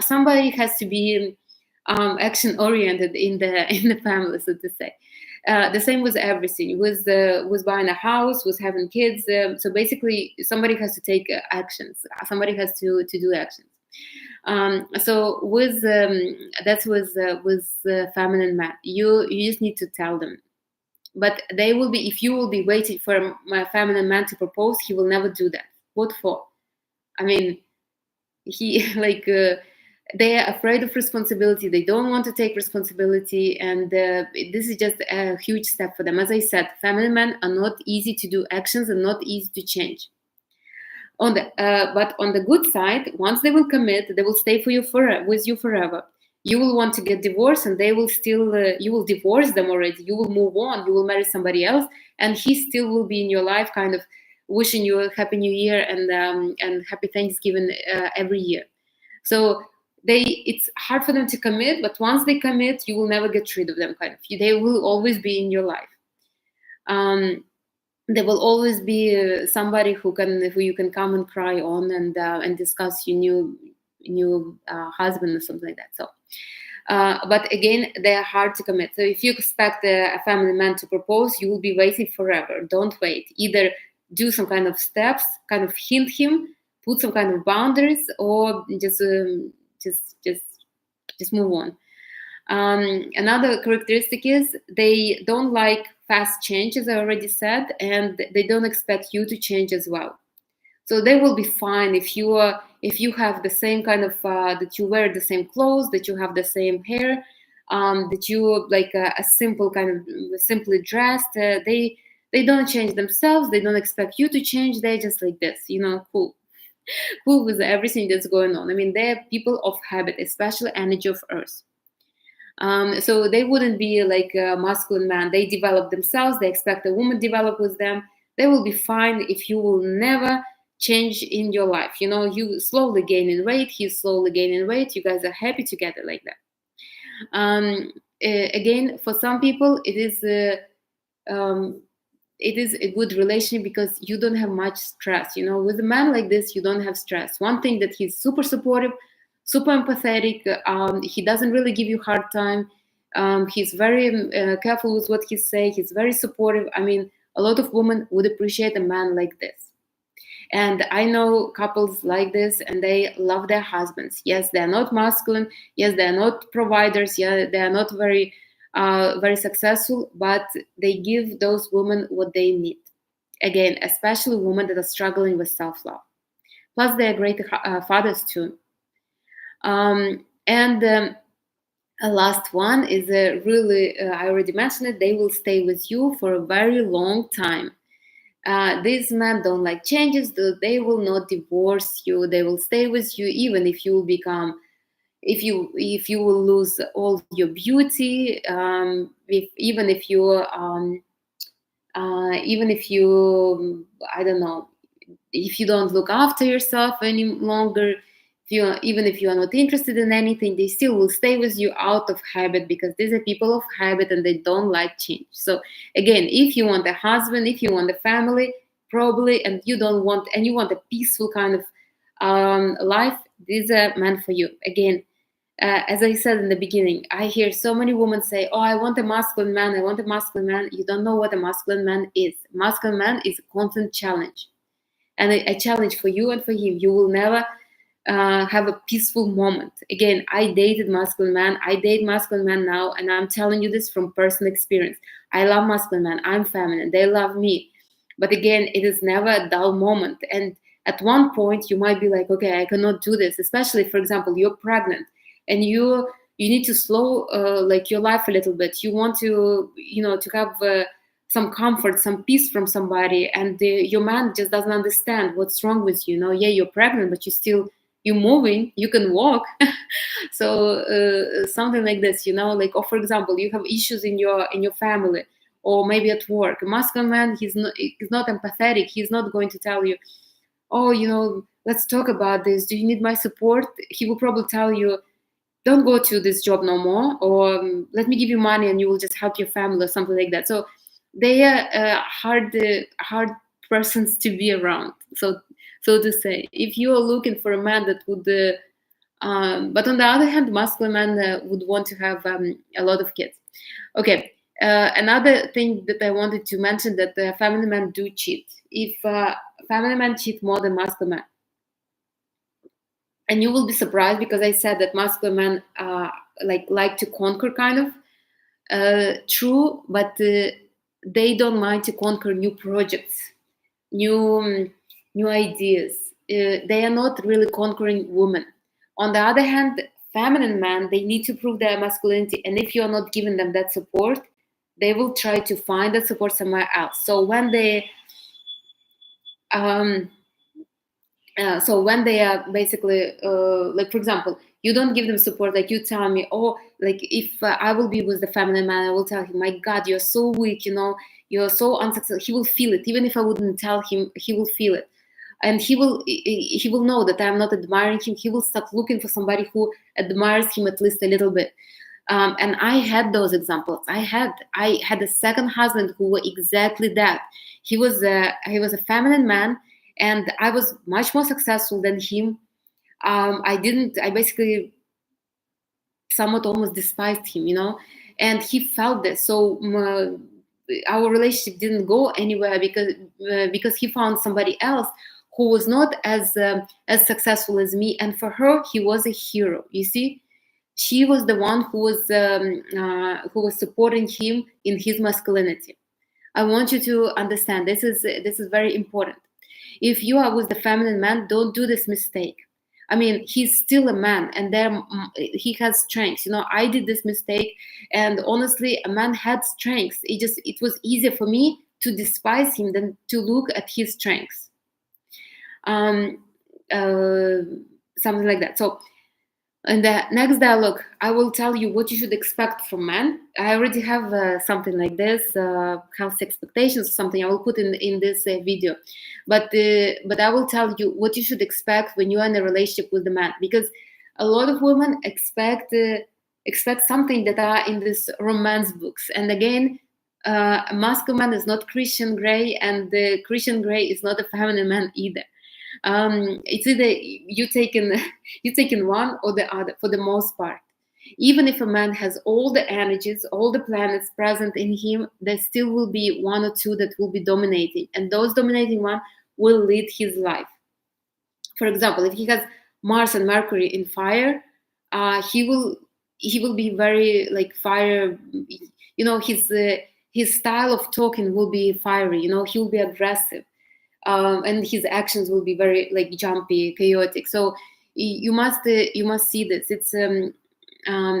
A: Somebody has to be action oriented in the family, so to say. The same with everything, with buying a house, with having kids. So basically, somebody has to take actions. Somebody has to do actions. So that's with feminine man. You just need to tell them. But if you will be waiting for my feminine man to propose, he will never do that. What for? I mean, he they are afraid of responsibility. They don't want to take responsibility, and this is just a huge step for them. As I said, feminine men are not easy to do actions and not easy to change. But on the good side, once they will commit, they will stay with you forever. You will want to get divorced, and they will still. You will divorce them already. You will move on. You will marry somebody else, and he still will be in your life, kind of wishing you a happy New Year and happy Thanksgiving every year. So it's hard for them to commit, but once they commit, you will never get rid of them. Kind of, they will always be in your life. There will always be somebody who you can come and cry on and discuss your new husband or something like that. So, but again, they are hard to commit. So if you expect a family man to propose, you will be waiting forever. Don't wait. Either do some kind of steps, kind of hint him, put some kind of boundaries, or just move on. Another characteristic is they don't like fast change, as I already said, and they don't expect you to change as well. So they will be fine if you have the same kind of that you wear the same clothes, that you have the same hair, that you like a simple kind of simply dressed. They don't change themselves. They don't expect you to change. They're just like this, cool with everything that's going on. I mean, they're people of habit, especially energy of Earth. So they wouldn't be like a masculine man. They develop themselves. They expect a woman to develop with them. They will be fine if you will never change in your life. You slowly gaining weight. He's slowly gaining weight. You guys are happy together like that. Again, for some people, it is a good relationship because you don't have much stress. With a man like this, you don't have stress. One thing that he's super supportive, super empathetic. He doesn't really give you hard time. He's very careful with what he say. He's very supportive. I mean, a lot of women would appreciate a man like this. And I know couples like this, and they love their husbands. Yes, they are not masculine. Yes, they are not providers. Yeah, they are not very successful, but they give those women what they need. Again, especially women that are struggling with self-love. Plus, they are great fathers too. And a last one is really, I already mentioned it, they will stay with you for a very long time. These men don't like changes. They will not divorce you. They will stay with you even if you will become, if you will lose all your beauty, even if you, I don't know, if you don't look after yourself any longer, even if you are not interested in anything, they still will stay with you out of habit, because these are people of habit and they don't like change. So again, if you want a husband, if you want a family, probably, and you don't want, and you want a peaceful kind of life, these are meant for you. Again, as I said in the beginning, I hear so many women say, "Oh, I want a masculine man. I want a masculine man." You don't know what a masculine man is. Masculine man is a constant challenge, and a challenge for you and for him. You will never have a peaceful moment. Again, I dated masculine man. I date masculine man now, and I'm telling you this from personal experience. I love masculine man. I'm feminine. They love me. But again, it is never a dull moment. And at one point, you might be like, okay, I cannot do this. Especially, for example, you're pregnant, and you need to slow like your life a little bit. You want to, to have some comfort, some peace from somebody, and your man just doesn't understand what's wrong with you. Yeah, you're pregnant, but you're moving, you can walk. So something like this, like, or for example, you have issues in your family, or maybe at work. A masculine man, he's not empathetic. He's not going to tell you, oh, let's talk about this, do you need my support? He will probably tell you, don't go to this job no more, or let me give you money and you will just help your family, or something like that. So they are hard persons to be around, so to say. If you are looking for a man that would but on the other hand, masculine man would want to have a lot of kids. Okay. Another thing that I wanted to mention, that feminine men do cheat. If feminine men cheat more than masculine men, and you will be surprised, because I said that masculine men like to conquer, kind of true, but they don't mind to conquer new projects, new ideas. They are not really conquering women. On the other hand, feminine men, they need to prove their masculinity, and if you are not giving them that support, they will try to find that support somewhere else. So when they are basically like, for example, you don't give them support, like you tell me, oh, like if I will be with the feminine man, I will tell him, my God, you're so weak, you're so unsuccessful. He will feel it. Even if I wouldn't tell him, he will feel it. And he will know that I'm not admiring him. He will start looking for somebody who admires him at least a little bit. And I had those examples. I had a second husband who was exactly that. He was a feminine man, and I was much more successful than him. I basically somewhat almost despised him, and he felt this. So our relationship didn't go anywhere, because he found somebody else who was not as successful as me, and for her, he was a hero. You see, she was the one who was supporting him in his masculinity. I want you to understand, this is very important. If you are with the feminine man, don't do this mistake. I mean, he's still a man, and he has strengths. I did this mistake, and honestly, a man had strengths. It was easier for me to despise him than to look at his strengths. Something like that. So in the next dialogue, I will tell you what you should expect from men. I already have something like this, healthy expectations, or something I will put in this video. But I will tell you what you should expect when you are in a relationship with the man, because a lot of women expect something that are in this romance books. And again, a masculine man is not Christian Grey, and the Christian Grey is not a feminine man either. It's either you taking one or the other, for the most part. Even if a man has all the energies, all the planets present in him, there still will be one or two that will be dominating, and those dominating one will lead his life. For example, if he has Mars and Mercury in fire, he will be very like fire. His style of talking will be fiery. He will be aggressive, and his actions will be very like jumpy, chaotic. So you must see this. It's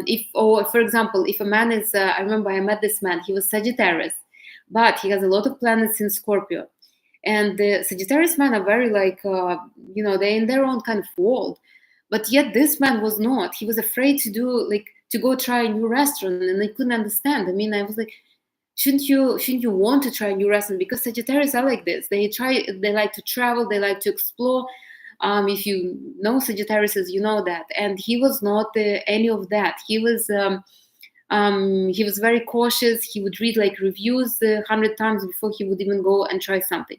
A: if or for example, if a man is I remember I met this man. He was Sagittarius, but he has a lot of planets in Scorpio, and the Sagittarius men are very like they're in their own kind of world. But yet this man was not. He was afraid to go try a new restaurant, and I couldn't understand. I mean, I was like, shouldn't you want to try a new restaurant? Because Sagittarius are like this. They like to travel, they like to explore. If you know Sagittarius, you know that. And he was not any of that. He was very cautious. He would read like reviews 100 times before he would even go and try something.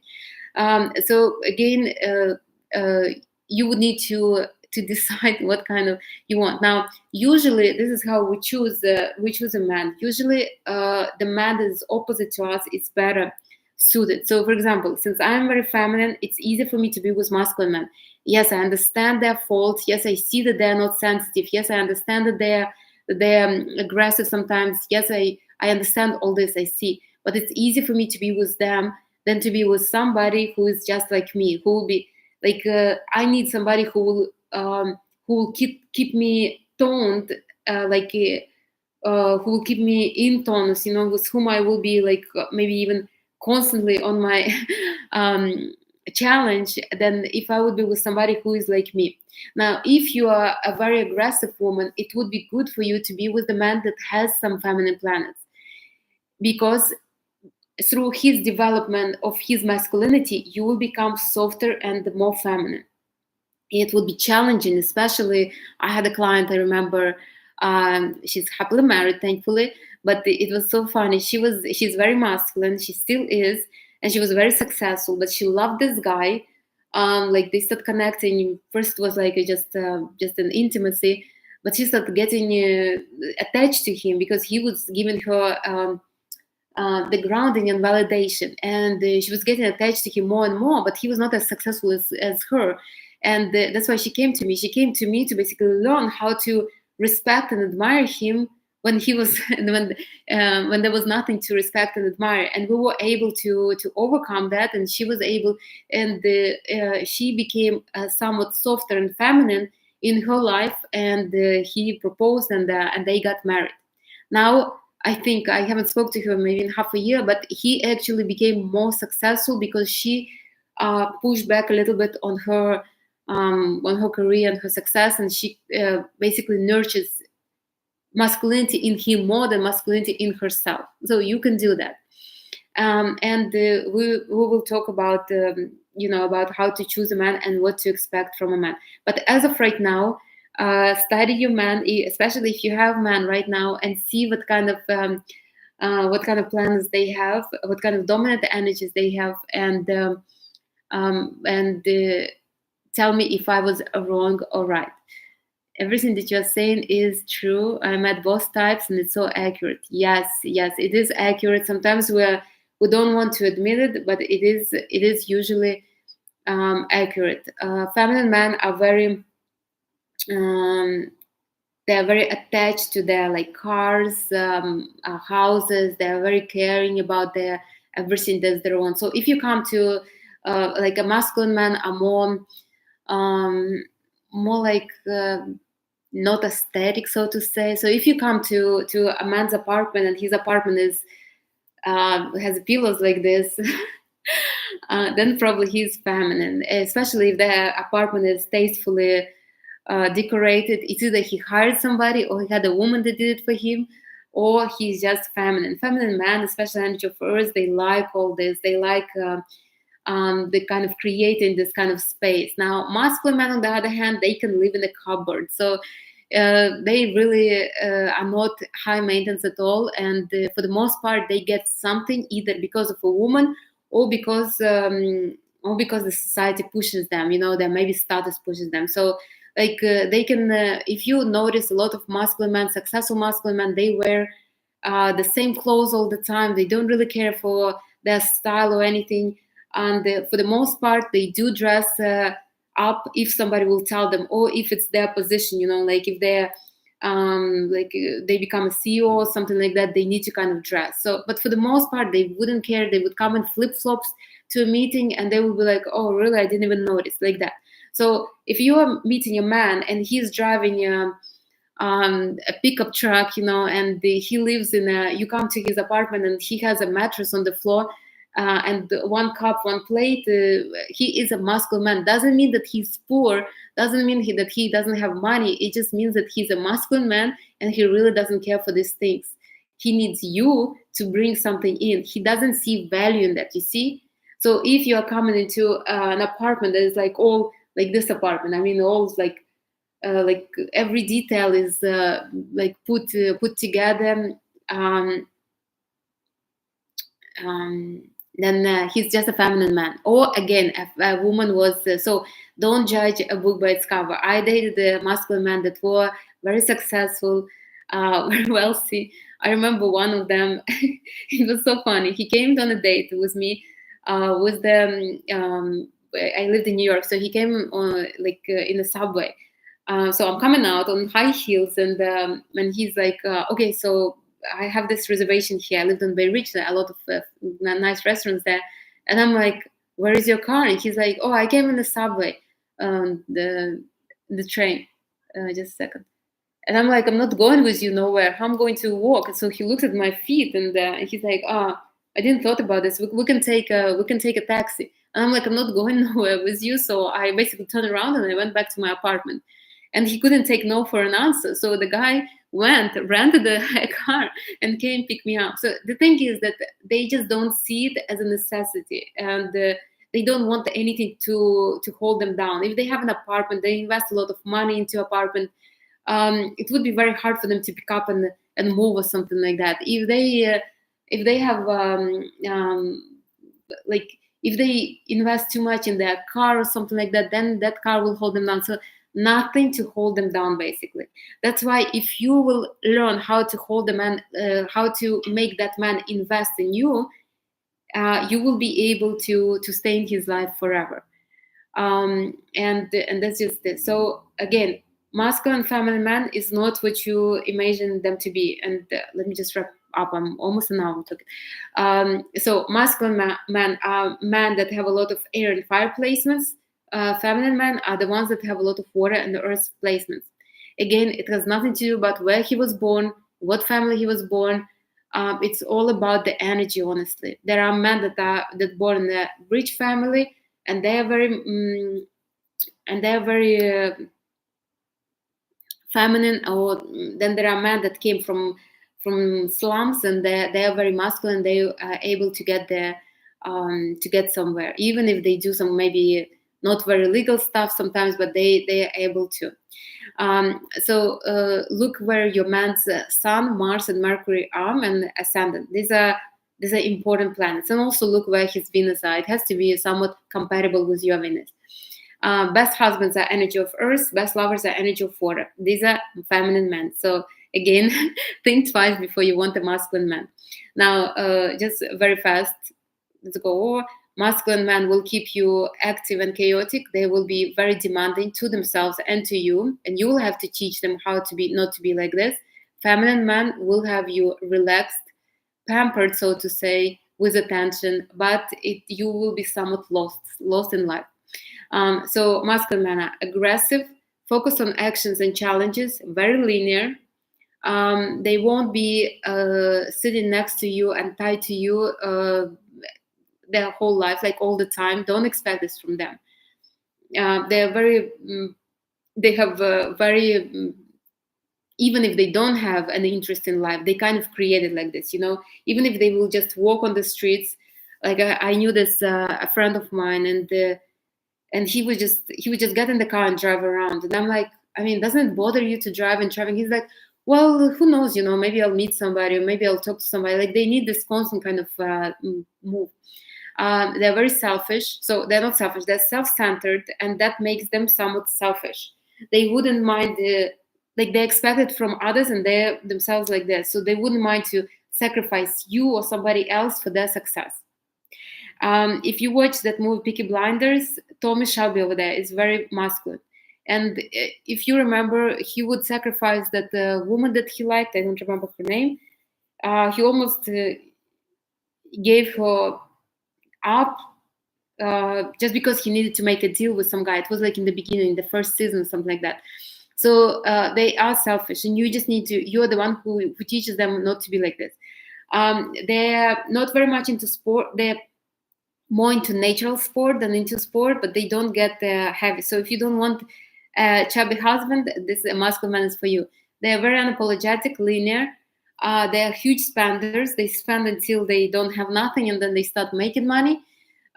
A: So again, you would need to decide what kind of you want. Now, usually this is how we choose a man. Usually, the man that is opposite to us is better suited. So, for example, since I'm very feminine, it's easier for me to be with masculine men. Yes, I understand their faults. Yes, I see that they're not sensitive. Yes, I understand that they're aggressive sometimes. Yes, I understand all this. I see, but it's easier for me to be with them than to be with somebody who is just like me. Who will be like I need somebody who will keep me toned, who will keep me in tonus. With whom I will be like maybe even constantly on my challenge than if I would be with somebody who is like me. Now, if you are a very aggressive woman, it would be good for you to be with a man that has some feminine planets, because through his development of his masculinity, you will become softer and more feminine. It would be challenging, especially I had a client, I remember, she's happily married, thankfully, but it was so funny. She's very masculine, she still is, and she was very successful, but she loved this guy. Like they started connecting. First it was like just an intimacy, but she started getting attached to him because he was giving her the grounding and validation, and she was getting attached to him more and more, but he was not as successful as her. And that's why she came to me. She came to me to basically learn how to respect and admire him when he was when there was nothing to respect and admire. And we were able to overcome that, and she was able, and she became somewhat softer and feminine in her life. And he proposed, and they got married. Now, I think I haven't spoke to her maybe in half a year, but he actually became more successful because she pushed back a little bit on her career and her success, and she basically nurtures masculinity in him more than masculinity in herself. So you can do that, and we will talk about about how to choose a man and what to expect from a man. But as of right now, study your man, especially if you have man right now, and see what kind of plans they have, what kind of dominant energies they have, and tell me if I was wrong or right. Everything that you're saying is true. I met both types, and it's so accurate. Yes, it is accurate. Sometimes we don't want to admit it, but it is usually accurate. Feminine men are very they are very attached to their like cars, houses. They are very caring about their everything that's their own. So if you come to like a masculine man, are more like not aesthetic, so to say. So if you come to a man's apartment and his apartment is has pillows like this, then probably he's feminine. Especially if the apartment is tastefully decorated. It's either he hired somebody, or he had a woman that did it for him, or he's just feminine. Feminine man, especially energy of Earth, they like all this. They like the kind of creating this kind of space. Now, masculine men, on the other hand, they can live in a cupboard. So they really are not high maintenance at all. And for the most part, they get something either because of a woman or because the society pushes them. There maybe status pushes them. So Like they can, if you notice, a lot of masculine men, successful masculine men, they wear the same clothes all the time. They don't really care for their style or anything, and for the most part they do dress up if somebody will tell them, or if it's their position, like if they're they become a CEO or something like that, they need to kind of dress. So, but for the most part, they wouldn't care. They would come in flip flops to a meeting, and they would be like, "Oh, really? I didn't even notice," like that. So, if you are meeting a man and he's driving a pickup truck, and he lives in a, you come to his apartment and he has a mattress on the floor, and one cup, one plate, he is a masculine man. Doesn't mean that he's poor, doesn't mean that he doesn't have money. It just means that he's a masculine man and he really doesn't care for these things. He needs you to bring something in. He doesn't see value in that, you see. So if you are coming into an apartment that is like all like this apartment, I mean, all like every detail is like put together, um, um, then he's just a feminine man. Or again, a woman was so don't judge a book by its cover. I dated a masculine man that were very successful, very wealthy. I remember one of them. It was so funny. He came on a date with me, with the I lived in New York, so he came in the subway. So I'm coming out on high heels, and he's like, okay, so I have this reservation here. I lived in Bay Ridge, a lot of nice restaurants there. And I'm like, where is your car? And he's like, oh, I came in the subway, the train. Just a second. And I'm like, I'm not going with you nowhere. I'm going to walk. And so he looks at my feet, and he's like, I didn't thought about this. We can take a taxi. And I'm like, I'm not going nowhere with you. So I basically turned around and I went back to my apartment. And he couldn't take no for an answer. So the guy rented a car and came pick me up. So the thing is that they just don't see it as a necessity, and they don't want anything to hold them down. If they have an apartment, they invest a lot of money into apartment. It would be very hard for them to pick up and move or something like that. If they have like if they invest too much in their car or something like that, then that car will hold them down. So nothing to hold them down, basically. That's why if you will learn how to hold the man, how to make that man invest in you, you will be able to stay in his life forever. And that's just it. So again, masculine and feminine man is not what you imagine them to be. And let me just wrap up. I'm almost an hour talking. So masculine men are men that have a lot of air and fire placements. Feminine men are the ones that have a lot of water and the earth placements. Again, it has nothing to do about where he was born, what family he was born. It's all about the energy, honestly. There are men that born in a rich family, and they are very feminine. Or then there are men that came from slums, and they are very masculine. They are able to get there, to get somewhere, even if they do some maybe not very legal stuff sometimes, but they are able to. So look where your man's Sun, Mars, and Mercury are, and ascendant. These are important planets. And also look where his Venus are. It has to be somewhat compatible with your Venus. Best husbands are energy of earth, best lovers are energy of water. These are feminine men. So again, think twice before you want a masculine man. Now, just very fast, let's go over. Masculine men will keep you active and chaotic. They will be very demanding to themselves and to you, and you will have to teach them how to be, not to be like this. Feminine men will have you relaxed, pampered, so to say, with attention, but you will be somewhat lost in life. So masculine men are aggressive, focused on actions and challenges, very linear. They won't be sitting next to you and tied to you their whole life, like all the time. Don't expect this from them. They're very, they have very, even if they don't have an interest in life, they kind of create it like this, even if they will just walk on the streets. Like I knew this, a friend of mine, and he would just get in the car and drive around. And I'm like, I mean, doesn't it bother you to drive and traveling? He's like, well, who knows, maybe I'll meet somebody, or maybe I'll talk to somebody. Like they need this constant kind of move. They're very selfish. So they're not selfish, they're self-centered, and that makes them somewhat selfish. They wouldn't mind like they expect it from others, and they're themselves like that, so they wouldn't mind to sacrifice you or somebody else for their success. If you watch that movie Peaky Blinders, Tommy Shelby over there is very masculine. And if you remember, he would sacrifice that woman that he liked, I don't remember her name, he almost gave her up just because he needed to make a deal with some guy. It was like in the beginning, the first season, something like that. So they are selfish, and you just need to, you're the one who teaches them not to be like this. They're not very much into sport. They're more into natural sport than into sport, but they don't get heavy. So if you don't want a chubby husband, this a masculine man is for you. They're very unapologetic, linear. They're huge spenders. They spend until they don't have nothing, and then they start making money.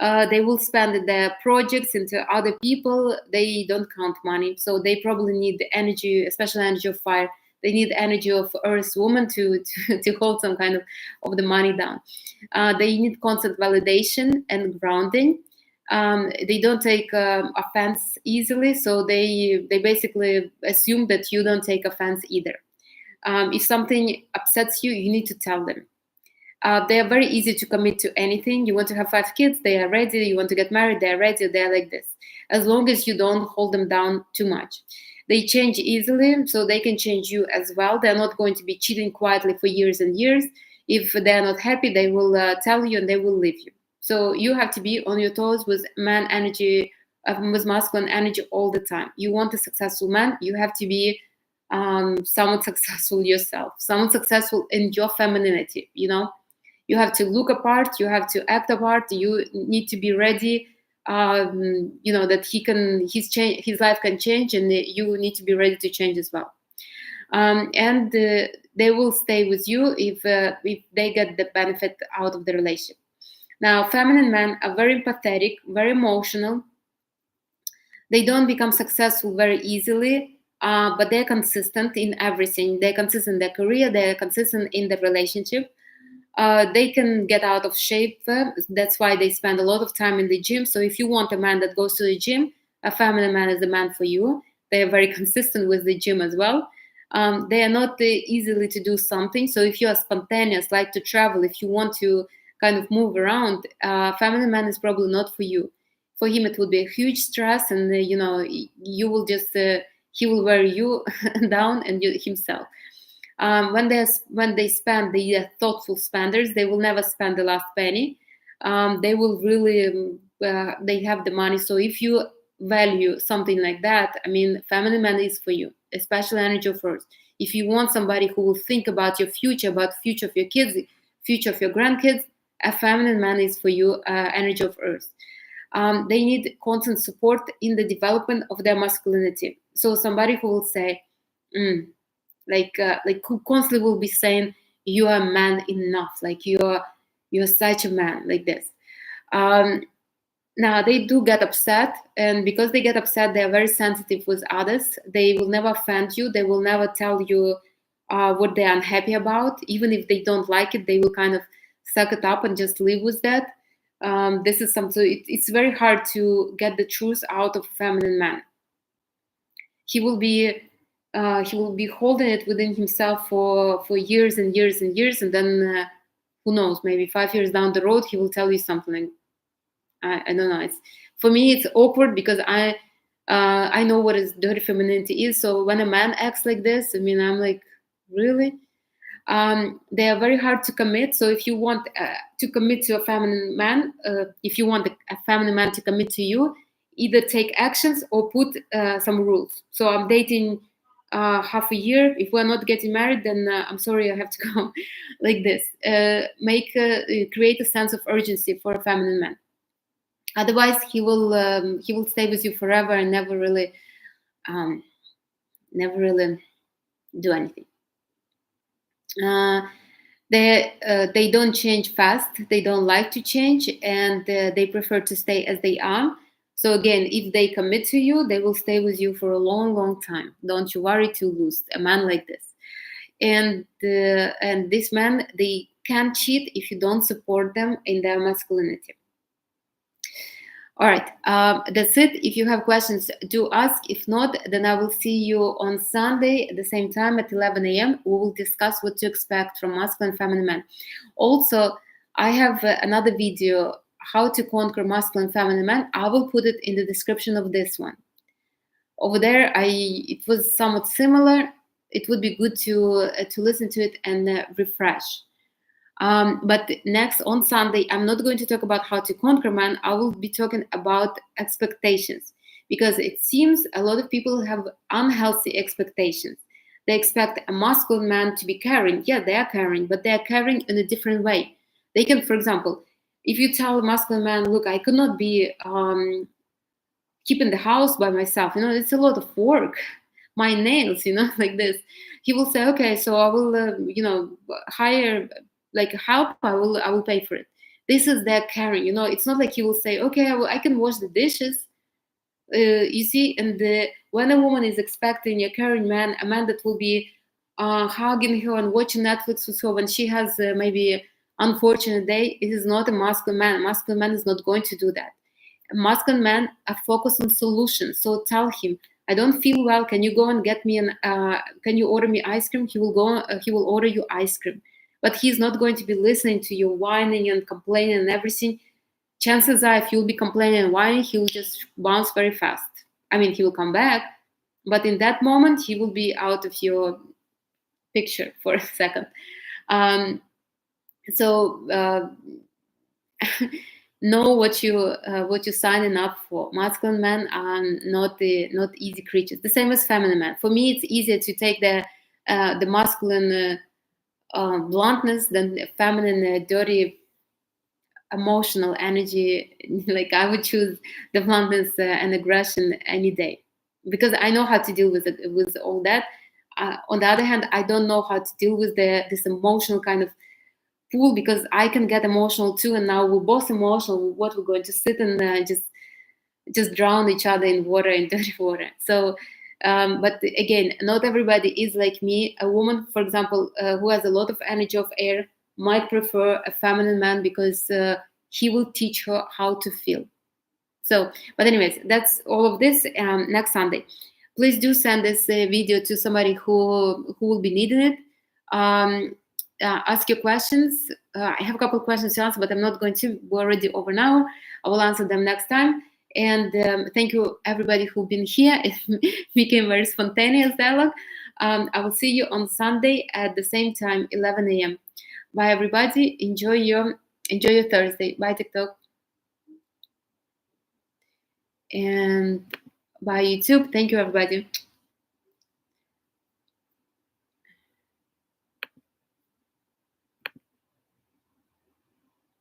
A: They will spend their projects into other people. They don't count money, so they probably need the energy, especially energy of fire. They need energy of earth woman to hold some kind of the money down. They need constant validation and grounding. They don't take offense easily, so they basically assume that you don't take offense either. If something upsets you, you need to tell them. They are very easy to commit to anything. You want to have 5 kids, they are ready. You want to get married, they are ready. They are like this, as long as you don't hold them down too much. They change easily, so they can change you as well. They're not going to be cheating quietly for years and years. If they're not happy, they will tell you and they will leave you. So you have to be on your toes with man energy, with masculine energy all the time. You want a successful man, you have to be somewhat successful yourself, somewhat successful in your femininity. You have to look apart, you have to act apart, you need to be ready, that his life can change, and you need to be ready to change as well. And they will stay with you if they get the benefit out of the relationship. Now, feminine men are very empathetic, very emotional. They don't become successful very easily, but they're consistent in everything. They're consistent in their career, they're consistent in the relationship. They can get out of shape. That's why they spend a lot of time in the gym. So if you want a man that goes to the gym, a feminine man is the man for you. They are very consistent with the gym as well. They are not easily to do something. So if you are spontaneous, like to travel, if you want to kind of move around, feminine man is probably not for you. For him, it would be a huge stress, and you will just he will wear you down and himself. When they spend, the thoughtful spenders, they will never spend the last penny. They will really they have the money. So if you value something like that, I mean, feminine man is for you, especially energy of earth. If you want somebody who will think about your future, about future of your kids, future of your grandkids, a feminine man is for you, energy of earth. They need constant support in the development of their masculinity. So somebody who will say, like who constantly will be saying, you are man enough, like you're such a man, like this. Now they do get upset, and because they get upset, they are very sensitive with others. They will never offend you, they will never tell you what they're unhappy about. Even if they don't like it, they will kind of suck it up and just live with that. This is something, it's very hard to get the truth out of a feminine man. He will be holding it within himself for years and years and years, and then who knows, maybe 5 years down the road he will tell you something. I don't know. For me it's awkward because I know what is dirty femininity is. So when a man acts like this, I mean, I'm like, really? They are very hard to commit. So if you want to commit to a feminine man, if you want a feminine man to commit to you, either take actions or put some rules. So I'm dating half a year. If we're not getting married, then I'm sorry, I have to go. Like this. Create a sense of urgency for a feminine man. Otherwise, he will stay with you forever and never really do anything. They don't change fast. They don't like to change, and they prefer to stay as they are. So again, if they commit to you, they will stay with you for a long, long time. Don't you worry to lose a man like this. And this man, they can't cheat if you don't support them in their masculinity. All right, that's it. If you have questions, do ask. If not, then I will see you on Sunday at the same time at 11 a.m. We will discuss what to expect from masculine and feminine men. Also, I have another video, how to conquer masculine and feminine men. I will put it in the description of this one. Over there, it was somewhat similar. It would be good to listen to it and refresh. But next on Sunday, I'm not going to talk about how to conquer man. I will be talking about expectations, because it seems a lot of people have unhealthy expectations. They expect a masculine man to be caring. Yeah, they are caring, but they are caring in a different way. They can, for example, if you tell a masculine man, look, I could not be keeping the house by myself, it's a lot of work, my nails, like this, he will say, okay, so I will hire like help, I will pay for it. This is their caring. It's not like he will say, okay, I can wash the dishes. You see, and when a woman is expecting a caring man, a man that will be hugging her and watching Netflix with her when she has maybe unfortunate day, it is not a masculine man. A masculine man is not going to do that. Masculine men are focused on solutions. So tell him, I don't feel well. Can you go and get me can you order me ice cream? He will go. He will order you ice cream, but he's not going to be listening to you whining and complaining and everything. Chances are, if you'll be complaining and whining, he will just bounce very fast. I mean, he will come back, but in that moment, he will be out of your picture for a second. Um, so. Know what you're signing up for. Masculine men are not easy creatures. The same as feminine men. For me, it's easier to take the masculine bluntness than the feminine dirty emotional energy. Like I would choose the bluntness and aggression any day, because I know how to deal with it, with all that. On the other hand, I don't know how to deal with this emotional kind of pool, because I can get emotional too, and now we're both emotional. What, we're going to sit and just drown each other in water, in dirty water. So, but again, not everybody is like me. A woman, for example, who has a lot of energy of air, might prefer a feminine man, because he will teach her how to feel. So, but anyways, that's all of this. Next Sunday, please do send this video to somebody who will be needing it. Ask your questions. I have a couple of questions to answer, but I'm not going to. We're already over an hour. I will answer them next time. And thank you, everybody who've been here. It became very spontaneous dialogue. I will see you on Sunday at the same time, 11 a.m. Bye, everybody. Enjoy your Thursday. Bye, TikTok. And bye, YouTube. Thank you, everybody.